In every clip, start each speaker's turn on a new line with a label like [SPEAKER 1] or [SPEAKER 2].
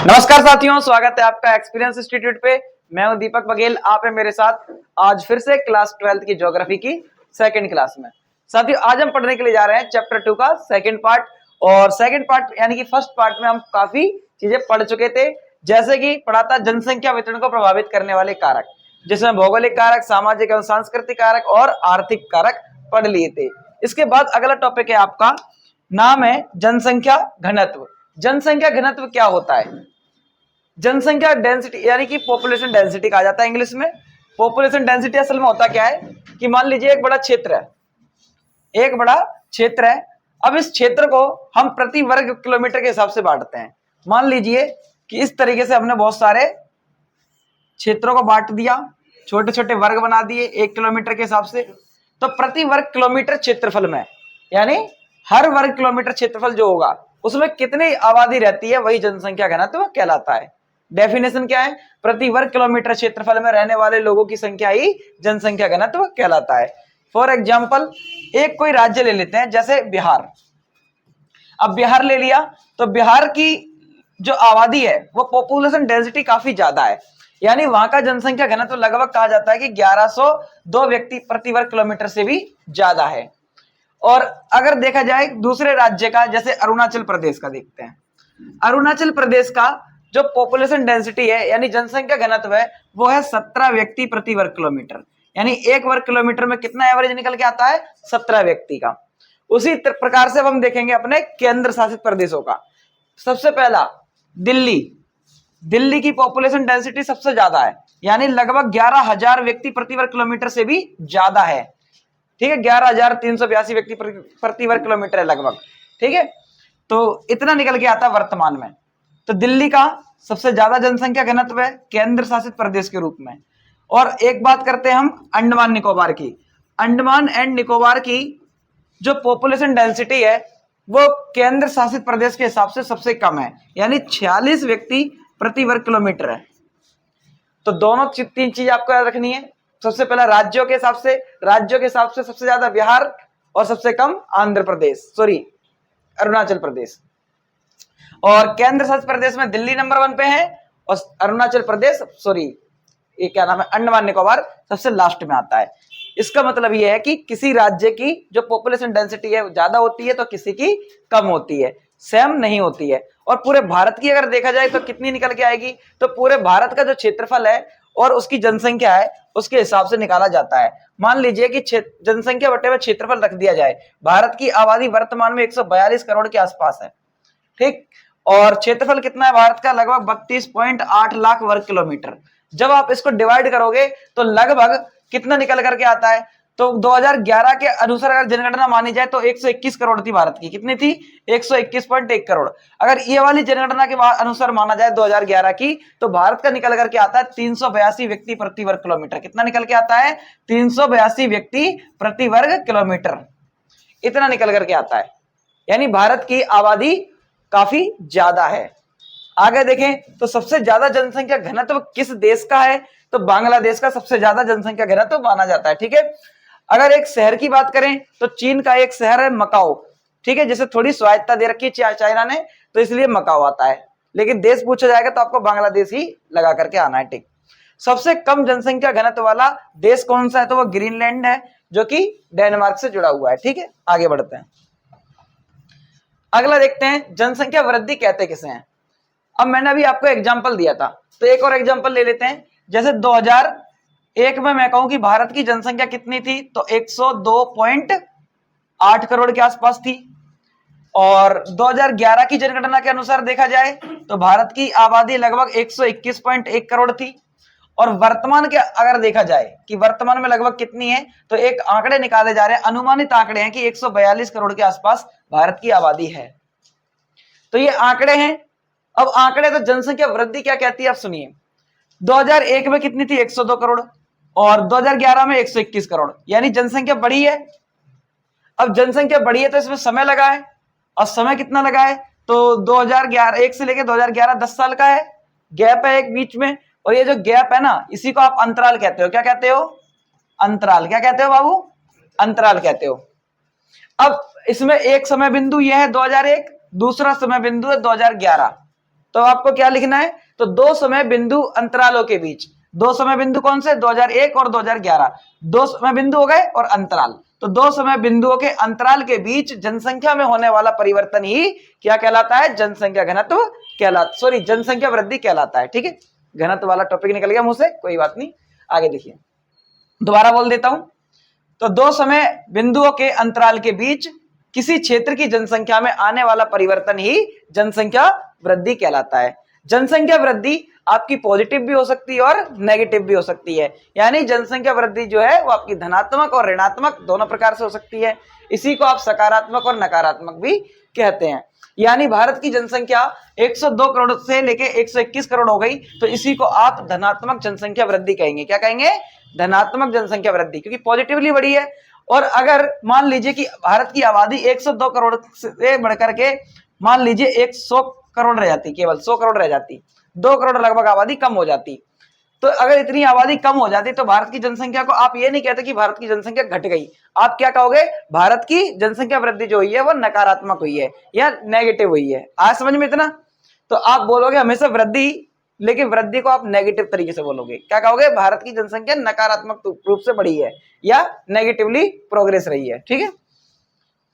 [SPEAKER 1] नमस्कार साथियों, स्वागत है आपका एक्सपीरियंस इंस्टीट्यूट पे। मैं हूं दीपक बघेल, आप है मेरे साथ आज फिर से क्लास 12th की ज्योग्राफी की सेकंड क्लास में। साथियों, आज हम पढ़ने के लिए जा रहे हैं चैप्टर 2 का सेकंड पार्ट। और सेकंड पार्ट यानी कि फर्स्ट पार्ट में हम काफी चीजें पढ़ चुके थे, जैसे कि पढ़ा था जनसंख्या वितरण को प्रभावित करने वाले कारक, जिसमें भौगोलिक कारक, सामाजिक एवं सांस्कृतिक कारक और आर्थिक कारक पढ़ लिए थे। इसके बाद अगला टॉपिक है आपका, नाम है जनसंख्या घनत्व। जनसंख्या घनत्व क्या होता है? जनसंख्या डेंसिटी यानी कि पॉपुलेशन डेंसिटी कहा जाता है इंग्लिश में। पॉपुलेशन डेंसिटी असल में होता क्या है कि मान लीजिए एक बड़ा क्षेत्र है, एक बड़ा क्षेत्र है। अब इस क्षेत्र को हम प्रति वर्ग किलोमीटर के हिसाब से बांटते हैं। मान लीजिए कि इस तरीके से हमने बहुत सारे क्षेत्रों को बांट दिया, छोटे छोटे वर्ग बना दिए 1 किलोमीटर के हिसाब से। तो प्रति वर्ग किलोमीटर क्षेत्रफल में, यानी हर वर्ग किलोमीटर क्षेत्रफल जो होगा उसमें कितनी आबादी रहती है, वही जनसंख्या घनत्व कहलाता है। डेफिनेशन क्या है? प्रति वर्ग किलोमीटर क्षेत्रफल में रहने वाले लोगों की संख्या ही जनसंख्या घनत्व कहलाता है। फॉर एग्जाम्पल, एक कोई राज्य ले लेते हैं, जैसे बिहार। अब बिहार ले लिया तो बिहार की जो आबादी है वो पॉपुलेशन डेंसिटी काफी ज्यादा है, यानी वहां का जनसंख्या घनत्व लगभग कहा जाता है कि 1102 व्यक्ति प्रति वर्ग किलोमीटर से भी ज्यादा है। और अगर देखा जाए दूसरे राज्य का, जैसे अरुणाचल प्रदेश का देखते हैं। अरुणाचल प्रदेश का जो पॉपुलेशन डेंसिटी है यानी जनसंख्या घनत्व है वो है 17 व्यक्ति प्रति वर्ग किलोमीटर, यानी एक वर्ग किलोमीटर में कितना एवरेज निकल के आता है? 17 व्यक्ति का। उसी प्रकार से अब हम देखेंगे अपने केंद्र शासित प्रदेशों का। सबसे पहला दिल्ली। दिल्ली की पॉपुलेशन डेंसिटी सबसे ज्यादा है, यानी लगभग 11,000 व्यक्ति प्रति वर्ग किलोमीटर से भी ज्यादा है। ठीक है, 11,382 व्यक्ति प्रति वर्ग किलोमीटर है लगभग। ठीक है, तो इतना निकल के आता है वर्तमान में। तो दिल्ली का सबसे ज्यादा जनसंख्या घनत्व है केंद्र शासित प्रदेश के रूप में। और एक बात करते हैं हम अंडमान निकोबार की। अंडमान एंड निकोबार की जो पॉपुलेशन डेंसिटी है वो केंद्र शासित प्रदेश के हिसाब से सबसे कम है, यानी 46 व्यक्ति प्रति वर्ग किलोमीटर है। तो दोनों तीन चीज आपको याद रखनी है। सबसे पहला राज्यों के हिसाब से सबसे ज्यादा बिहार और सबसे कम आंध्र प्रदेश, अरुणाचल प्रदेश। और केंद्र शासित प्रदेश में दिल्ली नंबर 1 पे है और अरुणाचल प्रदेश ये क्या नाम है, अंडमान निकोबार सबसे लास्ट में आता है। इसका मतलब यह है कि किसी राज्य की जो पॉपुलेशन डेंसिटी है ज्यादा होती है तो किसी की कम होती है, सेम नहीं होती है। और पूरे भारत की अगर देखा जाए तो कितनी निकल के आएगी, तो पूरे भारत का जो क्षेत्रफल है और उसकी जनसंख्या है उसके हिसाब से निकाला जाता है। मान लीजिए कि जनसंख्या बटे में क्षेत्रफल रख दिया जाए। भारत की आबादी वर्तमान में 142 करोड़ के आसपास है। ठीक, और क्षेत्रफल कितना है भारत का? लगभग 32.8 लाख वर्ग किलोमीटर। जब आप इसको डिवाइड करोगे तो लगभग कितना निकल करके आता है? तो 2011 के अनुसार अगर जनगणना मानी जाए तो 121 करोड़ थी भारत की। कितनी थी? 121.1 करोड़। अगर ये वाली जनगणना के अनुसार माना जाए 2011 की, तो भारत का निकल करके आता है 382 व्यक्ति प्रति वर्ग किलोमीटर। कितना निकल के आता है? 382 व्यक्ति प्रति वर्ग किलोमीटर, इतना निकल करके आता है। यानी भारत की आबादी काफी ज्यादा है। आगे देखें तो सबसे ज्यादा जनसंख्या घनत्व किस देश का है? तो बांग्लादेश का सबसे ज्यादा जनसंख्या घनत्व माना जाता है। ठीक है, अगर एक शहर की बात करें तो चीन का एक शहर है मकाओ। ठीक है, जिसे थोड़ी स्वायत्ता दे रखी है चाइना ने, तो इसलिए मकाओ आता है। लेकिन देश पूछा जाएगा तो आपको बांग्लादेश ही लगा करके आना है। ठीक, सबसे कम जनसंख्या घनत्व वाला देश कौन सा है? तो वो ग्रीनलैंड है, जो कि डेनमार्क से जुड़ा हुआ है। ठीक है, आगे बढ़ते हैं। अगला देखते हैं जनसंख्या वृद्धि कहते किसे हैं। अब मैंने अभी आपको एग्जांपल दिया था, तो एक और एग्जांपल ले लेते हैं। जैसे 2001 में मैं कहूं कि भारत की जनसंख्या कितनी थी, तो 102.8 करोड़ के आसपास थी। और 2011 की जनगणना के अनुसार देखा जाए तो भारत की आबादी लगभग 121.1 करोड़ थी। और वर्तमान के अगर देखा जाए कि वर्तमान में लगभग कितनी है, तो एक आंकड़े निकाले जा रहे हैं, अनुमानित आंकड़े हैं कि 142 करोड़ के आसपास भारत की आबादी है। तो ये आंकड़े हैं। अब आंकड़े तो जनसंख्या वृद्धि क्या कहती है, आप सुनिए। 2001 में कितनी थी? 102 करोड़। और 2011 में 121 करोड़, यानी जनसंख्या बढ़ी है। अब जनसंख्या बढ़ी है तो इसमें समय लगा है, और समय कितना लगा है? तो 2011 1 से लेकर 2011 10 साल का है, गैप है एक बीच में। और ये जो गैप है ना, इसी को आप अंतराल कहते हो। क्या कहते हो? अंतराल। क्या कहते हो बाबू? अंतराल कहते हो। अब इसमें एक समय बिंदु यह है 2001, दूसरा समय बिंदु है 2011। तो आपको क्या लिखना है, तो दो समय बिंदु अंतरालों के बीच, दो समय बिंदु कौन से, 2001 और 2011, दो समय बिंदु हो गए और अंतराल, तो दो समय बिंदुओं के अंतराल के बीच जनसंख्या में होने वाला परिवर्तन ही क्या कहलाता है, जनसंख्या घनत्व कहलाता, सॉरी जनसंख्या वृद्धि कहलाता है। ठीक है, घनत्व वाला टॉपिक निकल गया मुंह से, कोई बात नहीं, आगे देखिए, दोबारा बोल देता हूं। तो दो समय बिंदुओं के अंतराल के बीच किसी क्षेत्र की जनसंख्या में आने वाला परिवर्तन ही जनसंख्या वृद्धि कहलाता है। जनसंख्या वृद्धि आपकी पॉजिटिव भी हो सकती है और नेगेटिव भी हो सकती है, यानी जनसंख्या वृद्धि जो है वो आपकी धनात्मक और ऋणात्मक दोनों प्रकार से हो सकती है। इसी को आप सकारात्मक और नकारात्मक भी कहते हैं। यानी भारत की जनसंख्या 102 करोड़ से लेके 121 करोड़ हो गई, तो इसी को आप धनात्मक जनसंख्या वृद्धि कहेंगे। क्या कहेंगे, धनात्मक जनसंख्या वृद्धि, क्योंकि पॉजिटिवली बढ़ी है। और अगर मान लीजिए कि भारत की आबादी 102 करोड़ से बढ़कर के मान लीजिए 100 करोड़ रह जाती, केवल 100 करोड़ रह जाती, 2 करोड़ लगभग आबादी कम हो जाती, तो अगर इतनी आबादी कम हो जाती तो भारत की जनसंख्या को आप ये नहीं कहते कि भारत की जनसंख्या घट गई, आप क्या कहोगे, भारत की जनसंख्या वृद्धि जो हुई है वो नकारात्मक हुई है या नेगेटिव हुई है। आज समझ में इतना, तो आप बोलोगे हमेशा वृद्धि, लेकिन वृद्धि को आप नेगेटिव तरीके से बोलोगे, क्या कहोगे, भारत की जनसंख्या नकारात्मक रूप से बढ़ी है या नेगेटिवली प्रोग्रेस रही है। ठीक है,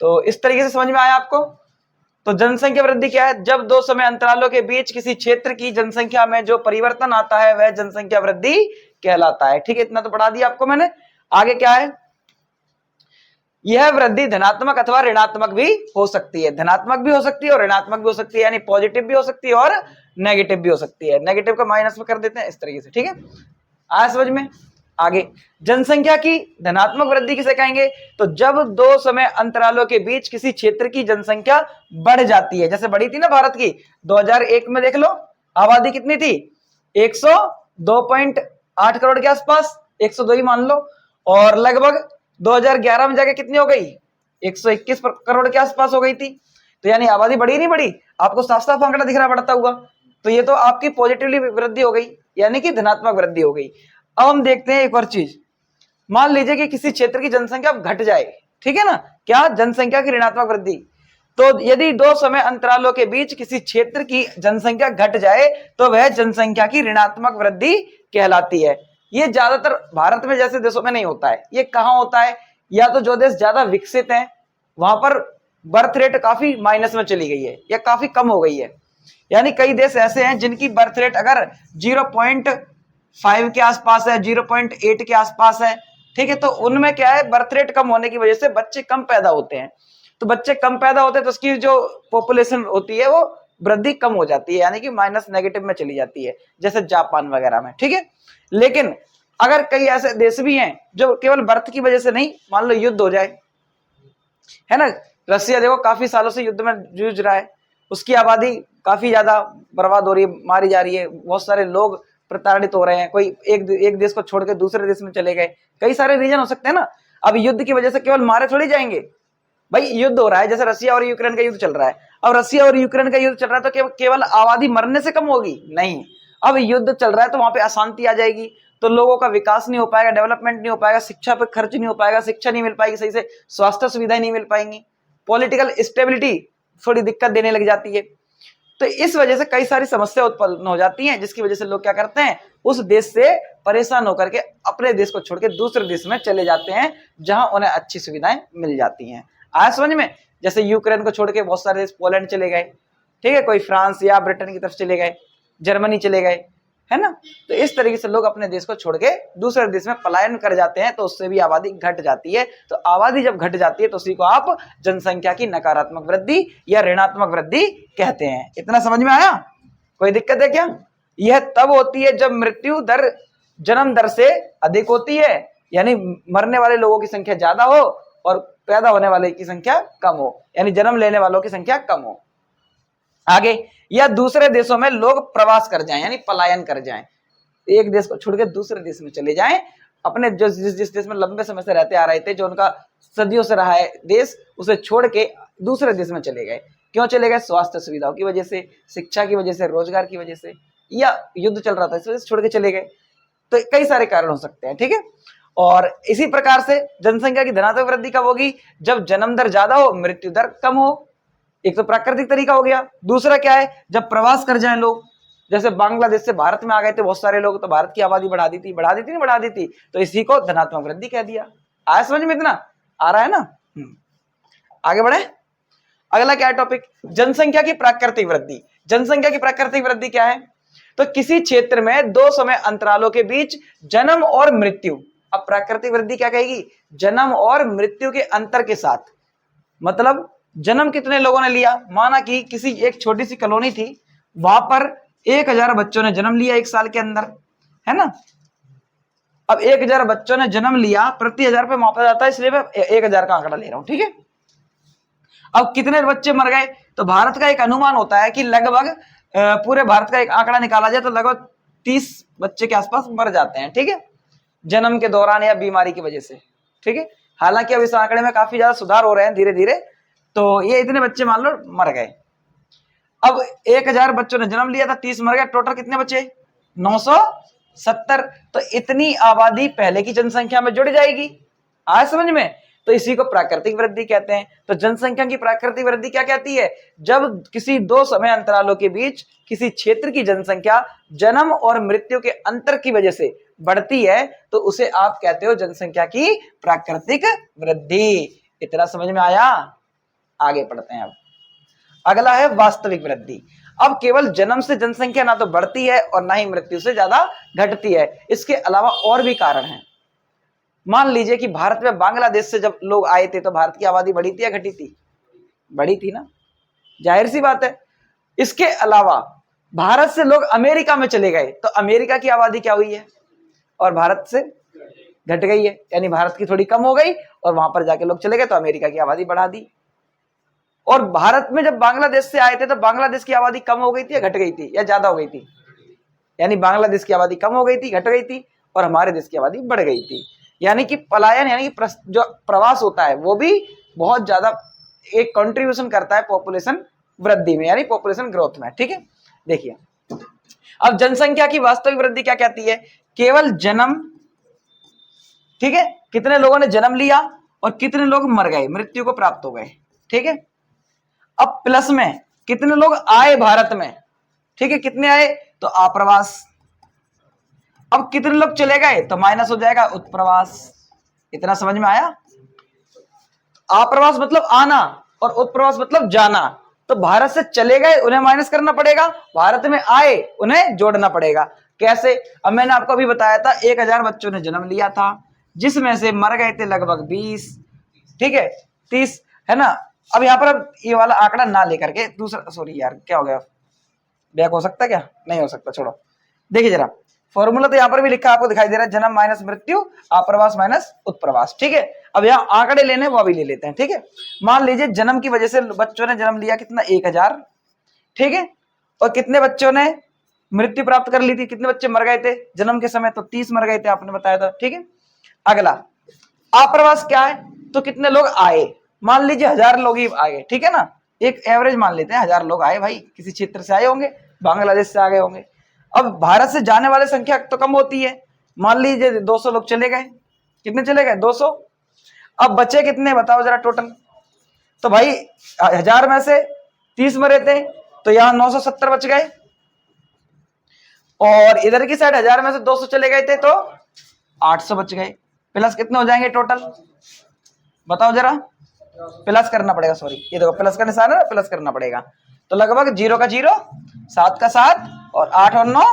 [SPEAKER 1] तो इस तरीके से समझ में आया आपको। तो जनसंख्या वृद्धि क्या है, जब दो समय अंतरालों के बीच किसी क्षेत्र की जनसंख्या में जो परिवर्तन आता है वह जनसंख्या वृद्धि कहलाता है। ठीक है, इतना तो पढ़ा दिया आपको मैंने। आगे क्या है, यह वृद्धि धनात्मक अथवा ऋणात्मक भी हो सकती है, धनात्मक भी हो सकती है और ऋणात्मक भी हो सकती है, यानी पॉजिटिव भी हो सकती है और नेगेटिव भी हो सकती है। नेगेटिव का माइनस में कर देते हैं इस तरीके से। ठीक है, आया समझ में। आगे, जनसंख्या की धनात्मक वृद्धि किसे कहेंगे, तो जब दो समय अंतरालों के बीच किसी क्षेत्र की जनसंख्या बढ़ जाती है, जैसे बढ़ी थी ना भारत की 2001 में, देख लो आबादी कितनी थी, 102.8 करोड़ के आसपास, 102 ही मान लो, और लगभग 2011 में जाके कितनी हो गई, 121 करोड़ के आसपास हो गई थी। तो यानी आबादी बढ़ी नहीं बढ़ी, आपको साफ साफ आंकड़ा दिख रहा बढ़ता हुआ, तो ये तो आपकी पॉजिटिवली वृद्धि हो गई, यानी कि धनात्मक वृद्धि हो गई। अब हम देखते हैं एक और चीज, मान लीजिए कि किसी क्षेत्र की जनसंख्या घट जाए, ठीक है ना, क्या, जनसंख्या की ऋणात्मक वृद्धि। तो यदि दो समय अंतरालों के बीच किसी क्षेत्र की जनसंख्या घट जाए तो वह जनसंख्या की ऋणात्मक वृद्धि कहलाती है। ये ज्यादातर भारत में जैसे देशों में नहीं होता है। ये कहां होता है, या तो जो देश ज्यादा विकसित है वहां पर बर्थ रेट काफी माइनस में चली गई है या काफी कम हो गई है, यानी कई देश ऐसे हैं जिनकी बर्थ रेट अगर 0.5 के आसपास है, 0.8 के आसपास है, ठीक है, तो उनमें क्या है, बर्थ रेट कम होने की वजह से बच्चे कम पैदा होते हैं। तो बच्चे कम पैदा होते हैं तो उसकी जो पॉपुलेशन होती है वो वृद्धि कम हो जाती है, यानी कि माइनस नेगेटिव में चली जाती है, जैसे जापान वगैरह में। ठीक है, लेकिन अगर कई ऐसे देश भी हैं जो केवल बर्थ की वजह से नहीं, मान लो युद्ध हो जाए, है ना, रसिया देखो काफी सालों से युद्ध में जूझ रहा है, उसकी आबादी काफी ज्यादा बर्बाद हो रही है, मारी जा रही है, बहुत सारे लोग प्रताड़ित हो रहे हैं, कोई एक देश को छोड़ के दूसरे देश में चले गए, कई सारे रीजन हो सकते हैं ना। अब युद्ध की वजह से केवल मारे थोड़ी जाएंगे, भाई युद्ध हो रहा है, जैसे रसिया और यूक्रेन का युद्ध चल रहा है, अब रसिया और यूक्रेन का युद्ध चल रहा है तो केवल आबादी मरने से कम होगी, नहीं, अब युद्ध चल रहा है तो वहां पे अशांति आ जाएगी, तो लोगों का विकास नहीं हो पाएगा, डेवलपमेंट नहीं हो पाएगा, शिक्षा पे खर्च नहीं हो पाएगा, शिक्षा नहीं मिल पाएगी सही से, स्वास्थ्य सुविधाएं नहीं मिल पाएंगी, पॉलिटिकल स्टेबिलिटी थोड़ी दिक्कत देने लग जाती है। तो इस वजह से कई सारी समस्या उत्पन्न हो जाती हैं, जिसकी वजह से लोग क्या करते हैं, उस देश से परेशान होकर के अपने देश को छोड़ के दूसरे देश में चले जाते हैं जहां उन्हें अच्छी सुविधाएं मिल जाती हैं। आया समझ में, जैसे यूक्रेन को छोड़ के बहुत सारे देश पोलैंड चले गए, ठीक है, कोई फ्रांस या ब्रिटेन की तरफ चले गए, जर्मनी चले गए, है ना। तो इस तरीके से लोग अपने देश को छोड़ के दूसरे देश में पलायन कर जाते हैं, तो उससे भी आबादी घट जाती है। तो आबादी जब घट जाती है तो उसी को आप जनसंख्या की नकारात्मक वृद्धि या ऋणात्मक वृद्धि कहते हैं। इतना समझ में आया, कोई दिक्कत है क्या। यह तब होती है जब मृत्यु दर जन्म दर से अधिक होती है, यानी मरने वाले लोगों की संख्या ज्यादा हो और पैदा होने वाले की संख्या कम हो, यानी जन्म लेने वालों की संख्या कम हो। आगे, या दूसरे देशों में लोग प्रवास कर जाएं, यानी पलायन कर जाएं, एक देश को छोड़ के दूसरे देश में चले जाएं, अपने जो जिस देश में लंबे समय से रहते आ रहे थे, जो उनका सदियों से रहा है देश, उसे छोड़ के दूसरे देश में चले गए। क्यों चले गए, स्वास्थ्य सुविधाओं की वजह से, शिक्षा की वजह से, रोजगार की वजह से, या युद्ध चल रहा था इस वजह से छोड़ के चले गए। तो कई सारे कारण हो सकते हैं, ठीक है। और इसी प्रकार से जनसंख्या की धनात्मक वृद्धि कब होगी, जब जन्म दर ज्यादा हो, मृत्यु दर कम हो, एक तो प्राकृतिक तरीका हो गया, दूसरा क्या है, जब प्रवास कर जाएं लोग, जैसे बांग्लादेश से भारत में आ गए थे बहुत सारे लोग, तो भारत की आबादी बढ़ा दी थी, नहीं बढ़ा दी थी, तो इसी को धनात्मक वृद्धि कह दिया। आया समझ में? इतना आ रहा है ना। आगे बढ़े। अगला क्या है टॉपिक, जनसंख्या की प्राकृतिक वृद्धि। जनसंख्या की प्राकृतिक वृद्धि क्या है, तो किसी क्षेत्र में दो समय अंतरालों के बीच जन्म और मृत्यु। अब प्राकृतिक वृद्धि क्या कहेगी, जन्म और मृत्यु के अंतर के साथ, मतलब जन्म कितने लोगों ने लिया, माना कि किसी एक छोटी सी कॉलोनी थी, वहां पर 1000 बच्चों ने जन्म लिया एक साल के अंदर, है ना। अब 1000 बच्चों ने जन्म लिया, प्रति 1000 पे मापा जाता है, इसलिए मैं 1000 का आंकड़ा ले रहा हूं, ठीक है। अब कितने बच्चे मर गए, तो भारत का एक अनुमान होता है कि लगभग पूरे भारत का एक आंकड़ा निकाला जाए तो लगभग 30 बच्चे के आसपास मर जाते हैं, ठीक है, जन्म के दौरान या बीमारी की वजह से, ठीक है। हालांकि अब इस आंकड़े में काफी ज्यादा सुधार हो रहे हैं धीरे धीरे, तो ये इतने बच्चे मान लो मर गए। अब 1000 बच्चों ने जन्म लिया था, 30 मर गए, टोटल कितने बचे, 970। तो इतनी आबादी पहले की जनसंख्या में जुड़ जाएगी। आया समझ में? तो इसी को प्राकृतिक वृद्धि कहते हैं। तो जनसंख्या की प्राकृतिक वृद्धि क्या कहती है, जब किसी दो समय अंतरालों के बीच किसी क्षेत्र की जनसंख्या जन्म और मृत्यु के अंतर की वजह से बढ़ती है, तो उसे आप कहते हो जनसंख्या की प्राकृतिक वृद्धि। इतना समझ में आया? आगे पढ़ते हैं। अब अगला है वास्तविक वृद्धि। अब केवल जन्म से जनसंख्या ना तो बढ़ती है और ना ही मृत्यु से ज्यादा घटती है, इसके अलावा और भी कारण हैं। मान लीजिए कि भारत में बांग्लादेश से जब लोग आए थे तो भारत की आबादी बढ़ी थी या घटी थी? बढ़ी थी ना, जाहिर सी बात है। इसके अलावा भारत से लोग अमेरिका में चले गए तो अमेरिका की आबादी क्या हुई है, और भारत से घट गई है, यानी भारत की थोड़ी कम हो गई और वहां पर जाके लोग चले गए तो अमेरिका की आबादी बढ़ा दी। और भारत में जब बांग्लादेश से आए थे तो बांग्लादेश की आबादी कम हो गई थी या घट गई थी या ज्यादा हो गई थी? यानी बांग्लादेश की आबादी कम हो गई थी, घट गई थी, और हमारे देश की आबादी बढ़ गई थी। यानी कि पलायन, यानी कि जो प्रवास होता है वो भी बहुत ज्यादा एक कंट्रीब्यूशन करता है पॉपुलेशन वृद्धि में, यानी पॉपुलेशन ग्रोथ में, ठीक है। देखिए अब जनसंख्या की वास्तविक वृद्धि क्या कहती है, केवल जन्म, ठीक है, कितने लोगों ने जन्म लिया और कितने लोग मर गए, मृत्यु को प्राप्त हो गए, ठीक है। अब प्लस में कितने लोग आए भारत में, ठीक है, कितने आए, तो आप्रवास। अब कितने लोग चले गए तो माइनस हो जाएगा उत्प्रवास। इतना समझ में आया? आप्रवास मतलब आना और उत्प्रवास मतलब जाना। तो भारत से चले गए उन्हें माइनस करना पड़ेगा, भारत में आए उन्हें जोड़ना पड़ेगा। कैसे? अब मैंने आपको अभी बताया था 1000 बच्चों ने जन्म लिया था, जिसमें से मर गए थे लगभग 20, ठीक है, 30, है ना। अब यहां पर अब ये वाला आंकड़ा ना लेकर के दूसरा, सॉरी यार क्या हो गया, बैक हो सकता क्या? नहीं हो सकता, छोड़ो। देखिए जरा फॉर्मूला तो यहाँ पर भी लिखा आपको दिखाई दे रहा है, जन्म माइनस मृत्यु, आप्रवास माइनस उत्प्रवास, ठीक है। अब यहाँ आंकड़े लेने वो भी ले लेते हैं, ठीक है। मान लीजिए जन्म की वजह से बच्चों ने जन्म लिया कितना, 1000, ठीक है, और कितने बच्चों ने मृत्यु प्राप्त कर ली थी, कितने बच्चे मर गए थे जन्म के समय, तो 30 मर गए थे, आपने बताया था, ठीक है। अगला आप्रवास क्या है, तो कितने लोग आए, मान लीजिए 1000 लोग ही आ गए, ठीक है ना, एक एवरेज मान लेते हैं 1000 लोग आए, भाई किसी क्षेत्र से आए होंगे, बांग्लादेश से आ गए होंगे। अब भारत से जाने वाले संख्या तो कम होती है, मान लीजिए 200 लोग चले गए, कितने चले गए, 200। अब बचे कितने बताओ जरा टोटल, तो भाई 1000 में से 30 मरे थे तो यहां 970 बच गए, और इधर की साइड 1000 में से 200 चले गए थे तो 800 बच गए। प्लस कितने हो जाएंगे टोटल बताओ जरा, प्लस करना पड़ेगा, सॉरी ये देखो प्लस का निशान है, प्लस करना पड़ेगा। तो लगभग 0 का 0, 7 का 7 और 8 और 9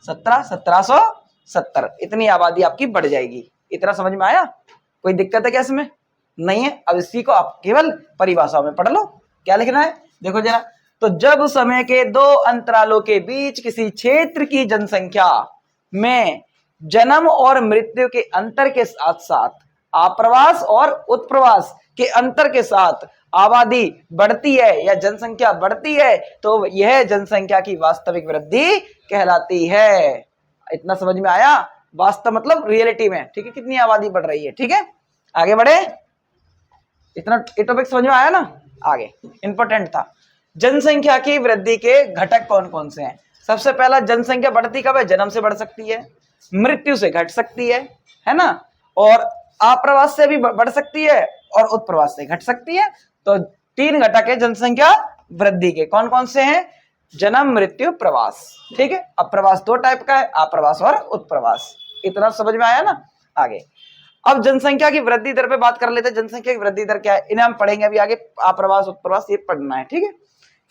[SPEAKER 1] 17, 1770 इतनी आबादी आपकी बढ़ जाएगी। इतना समझ में आया? कोई दिक्कत है क्या इसमें? नहीं है। अब इसी को आप केवल परिभाषाओं में पढ़ लो, क्या लिखना है देखो जरा। तो जब समय के दो अंतरालों के बीच किसी क्षेत्र की जनसंख्या में जन्म और मृत्यु के अंतर के साथ साथ आप्रवास और उत्प्रवास के अंतर के साथ आबादी बढ़ती है या जनसंख्या बढ़ती है, तो यह जनसंख्या की वास्तविक वृद्धि कहलाती है। इतना समझ में आया? वास्तव मतलब रियलिटी में, ठीक है, कितनी आबादी बढ़ रही है, ठीक है। आगे बढ़े, इतना टॉपिक समझ में आया ना? आगे इंपॉर्टेंट था। जनसंख्या की वृद्धि के घटक कौन कौन से हैं? सबसे पहला, जनसंख्या बढ़ती कब है? जन्म से बढ़ सकती है, मृत्यु से घट सकती है ना, और आप्रवास से भी बढ़ सकती है और उत्प्रवास से घट सकती है। तो 3 घटक है जनसंख्या वृद्धि के। कौन कौन से हैं? जन्म, मृत्यु, प्रवास। ठीक है, अब प्रवास दो टाइप का है, आप्रवास और उत्प्रवास। इतना समझ में आया ना? आगे अब जनसंख्या की वृद्धि दर पे बात कर लेते हैं। जनसंख्या की वृद्धि दर क्या है, इन्हें हम पढ़ेंगे अभी आगे। आप्रवास, उत्प्रवास ये पढ़ना है। ठीक है,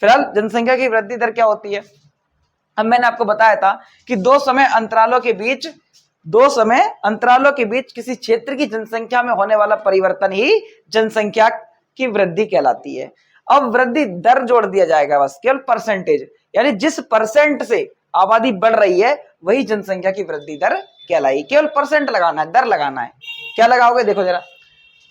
[SPEAKER 1] फिलहाल जनसंख्या की वृद्धि दर क्या होती है? अब मैंने आपको बताया था कि दो समय अंतरालों के बीच किसी क्षेत्र की जनसंख्या में होने वाला परिवर्तन ही जनसंख्या की वृद्धि कहलाती है। अब वृद्धि दर जोड़ दिया जाएगा, बस केवल परसेंटेज, यानी जिस परसेंट से आबादी बढ़ रही है वही जनसंख्या की वृद्धि दर कहलाई। केवल परसेंट लगाना है, दर लगाना है। क्या लगाओगे? देखो जरा,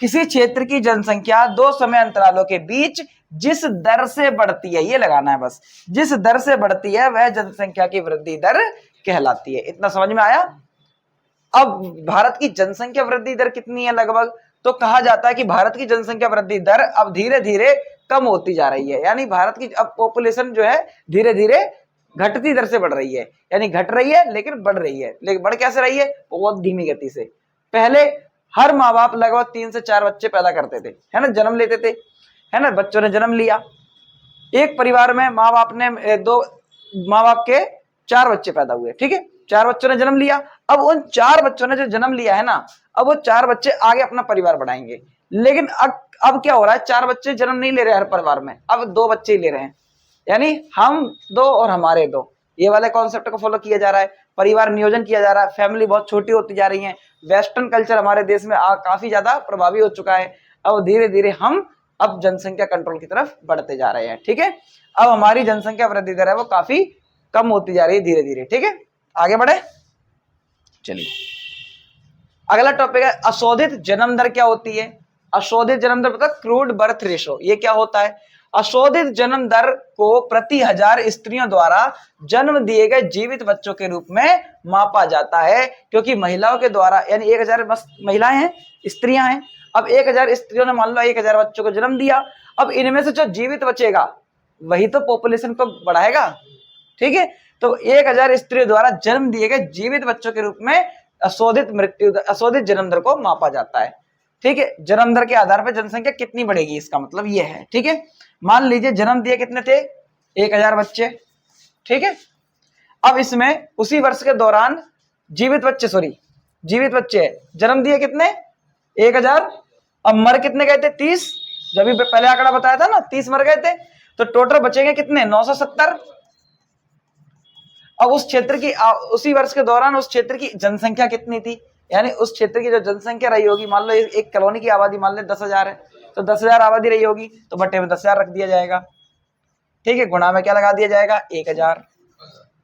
[SPEAKER 1] किसी क्षेत्र की जनसंख्या दो समय अंतरालों के बीच जिस दर से बढ़ती है, ये लगाना है बस। जिस दर से बढ़ती है वह जनसंख्या की वृद्धि दर कहलाती है। इतना समझ में आया? अब भारत की जनसंख्या वृद्धि दर कितनी है लगभग? तो कहा जाता है कि भारत की जनसंख्या वृद्धि दर अब धीरे धीरे कम होती जा रही है। यानी भारत की अब पॉपुलेशन जो है धीरे धीरे घटती दर से बढ़ रही है। यानी घट रही है लेकिन बढ़ रही है। लेकिन बढ़ कैसे रही है? बहुत धीमी गति से। पहले हर माँ बाप लगभग 3 से 4 बच्चे पैदा करते थे, है ना, जन्म लेते थे, है ना, बच्चों ने जन्म लिया। एक परिवार में माँ बाप के 4 बच्चे पैदा हुए। ठीक है, 4 बच्चों ने जन्म लिया। अब उन 4 बच्चों ने जो जन्म लिया है ना, अब वो 4 बच्चे आगे अपना परिवार बढ़ाएंगे। लेकिन अब क्या हो रहा है? 4 बच्चे जन्म नहीं ले रहे हर परिवार में, अब 2 बच्चे ही ले रहे हैं। यानी हम 2 और हमारे 2, ये वाले कॉन्सेप्ट को फॉलो किया जा रहा है। परिवार नियोजन किया जा रहा है। फैमिली बहुत छोटी होती जा रही है। वेस्टर्न कल्चर हमारे देश में काफी ज्यादा प्रभावी हो चुका है। अब धीरे धीरे हम अब जनसंख्या कंट्रोल की तरफ बढ़ते जा रहे हैं। ठीक है, अब हमारी जनसंख्या वृद्धि दर है वो काफी कम होती जा रही है धीरे धीरे। ठीक है, आगे बढ़े, चलिए अगला टॉपिक है अशोधित जन्म दर। क्या होती है अशोधित जन्म दर? पता, क्रूड बर्थ रेशो। ये क्या होता है? अशोधित जन्म दर को प्रति 1000 स्त्रियों द्वारा जन्म दिए गए जीवित बच्चों के रूप में मापा जाता है। क्योंकि महिलाओं के द्वारा, यानी 1000 महिलाएं हैं, स्त्रियां हैं। अब 1000 स्त्रियों ने मान लो 1000 बच्चों को जन्म दिया। अब इनमें से जो जीवित बचेगा वही तो पॉपुलेशन को बढ़ाएगा। ठीक है, तो 1000 स्त्रियों द्वारा जन्म दिए गए जीवित बच्चों के रूप में अशोधित जन्म दर को मापा जाता है। ठीक है, जन्म दर के आधार पर जनसंख्या कितनी बढ़ेगी, इसका मतलब ये है। ठीक है, मान लीजिए जन्म दिए कितने थे? 1000 बच्चे। ठीक है, अब इसमें उसी वर्ष के दौरान जीवित बच्चे जन्म दिए कितने? 1000। अब मर कितने गए थे? 30। जब भी पहले आंकड़ा बताया था ना, 30 मर गए थे। तो टोटल बचेंगे कितने? 970। अब उसी वर्ष के दौरान उस क्षेत्र की जनसंख्या कितनी थी? यानी उस क्षेत्र की जो जनसंख्या रही होगी, मान लो एक कॉलोनी की आबादी मान ले 10,000 है, तो 10,000 आबादी रही होगी, तो बट्टे में 10,000 रख दिया जाएगा। ठीक है, गुणा में क्या लगा दिया जाएगा? 1000।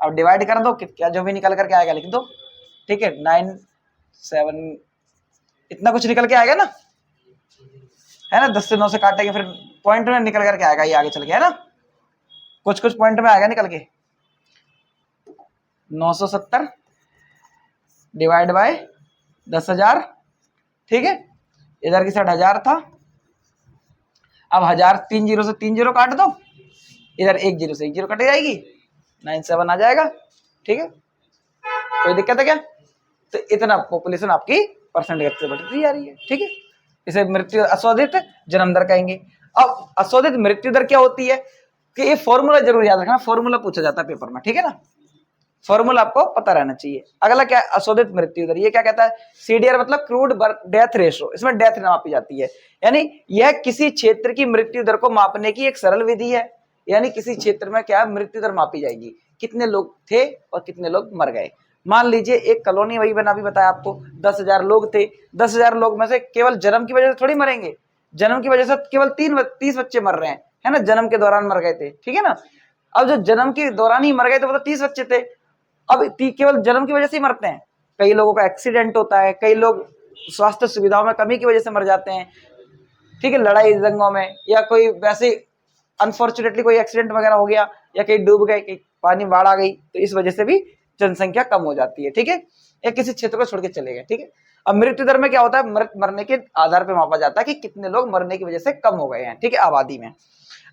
[SPEAKER 1] अब डिवाइड कर दो, क्या जो भी निकल करके आएगा लिख दो। ठीक है, 9 7 इतना कुछ निकल के आएगा ना, है ना। 10 से 9 से काटेंगे फिर पॉइंट में निकल करके आएगा, ये आगे चल के, है ना, कुछ पॉइंट में आएगा निकल के। 970 डिवाइड बाय 10,000। ठीक है, इधर की साइड 1000 था। अब 1000 3 जीरो से 3 जीरो काट दो, इधर 1 जीरो से 1 जीरो कट जाएगी, 97 आ जाएगा। ठीक है, कोई दिक्कत है क्या? तो इतना पॉपुलेशन आपकी परसेंटेज से बढ़ती जा रही है। ठीक है, इसे अशोधित जन्म दर कहेंगे। अब अशोधित मृत्यु दर क्या होती है कि ये फॉर्मूला जरूर याद रखना, फॉर्मूला पूछा जाता है पेपर में। ठीक है ना, फॉर्मूला आपको पता रहना चाहिए। अगला क्या है? अशोधित मृत्यु दर। ये क्या कहता है? सीडीआर मतलब क्रूड डेथ रेशो। इसमें डेथ मापी जाती है, यानी यह किसी क्षेत्र की मृत्यु दर को मापने की एक सरल विधि है। यानी किसी क्षेत्र में क्या मृत्यु दर मापी जाएगी, कितने लोग थे और कितने लोग मर गए। मान लीजिए एक कॉलोनी, वही मैंने अभी बताया आपको, 10,000 लोग थे। 10,000 लोग में से केवल जन्म की वजह से थोड़ी मरेंगे, जन्म की वजह से केवल 30 बच्चे मर रहे हैं, है ना, जन्म के दौरान मर गए थे। ठीक है ना, अब जो जन्म के दौरान ही मर गए थे वो तो 30 बच्चे थे। अब केवल जन्म की वजह से ही मरते हैं। कई लोगों का एक्सीडेंट होता है, कई लोग स्वास्थ्य सुविधाओं में कमी की वजह से मर जाते हैं। ठीक है, लड़ाई जंगों में, या कोई वैसे अनफॉर्चुनेटली कोई एक्सीडेंट वगैरह हो गया, या कहीं डूब गए, कहीं पानी बाढ़ आ गई, तो इस वजह से भी जनसंख्या कम हो जाती है। ठीक है, या किसी क्षेत्र को छोड़ के चले गए। ठीक है, अब मृत्यु दर में क्या होता है? मरने के आधार पर मापा जाता है कि कितने लोग मरने की वजह से कम हो गए हैं। ठीक है, आबादी में।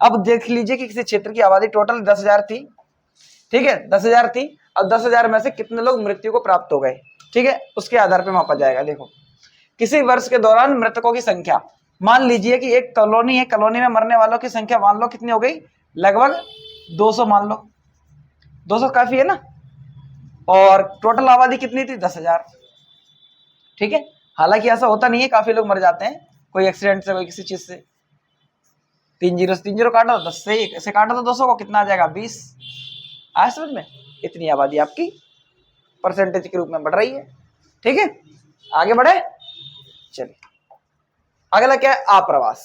[SPEAKER 1] अब देख लीजिए कि किसी क्षेत्र की आबादी टोटल 10,000 थी। ठीक है, 10,000 थी। अब 10,000 में से कितने लोग मृत्यु को प्राप्त हो गए, ठीक है, उसके आधार पर मापा जाएगा। देखो, किसी वर्ष के दौरान मृतकों की संख्या, मान लीजिए कि एक कॉलोनी है, कॉलोनी में मरने वालों की संख्या मान लो कितनी हो गई? लगभग 200 मान लो, 200 काफी है ना। और टोटल आबादी कितनी थी? 10,000। ठीक है, हालांकि ऐसा होता नहीं है, काफी लोग मर जाते हैं कोई एक्सीडेंट से, कोई किसी चीज से। 3 से 3 काटा तो 10 से ऐसे काटा तो 200 को कितना आ जाएगा? 20। आया समझ में? इतनी आबादी आपकी परसेंटेज के रूप में बढ़ रही है। ठीक है, आगे बढ़े। चलिए अगला क्या है? आप्रवास।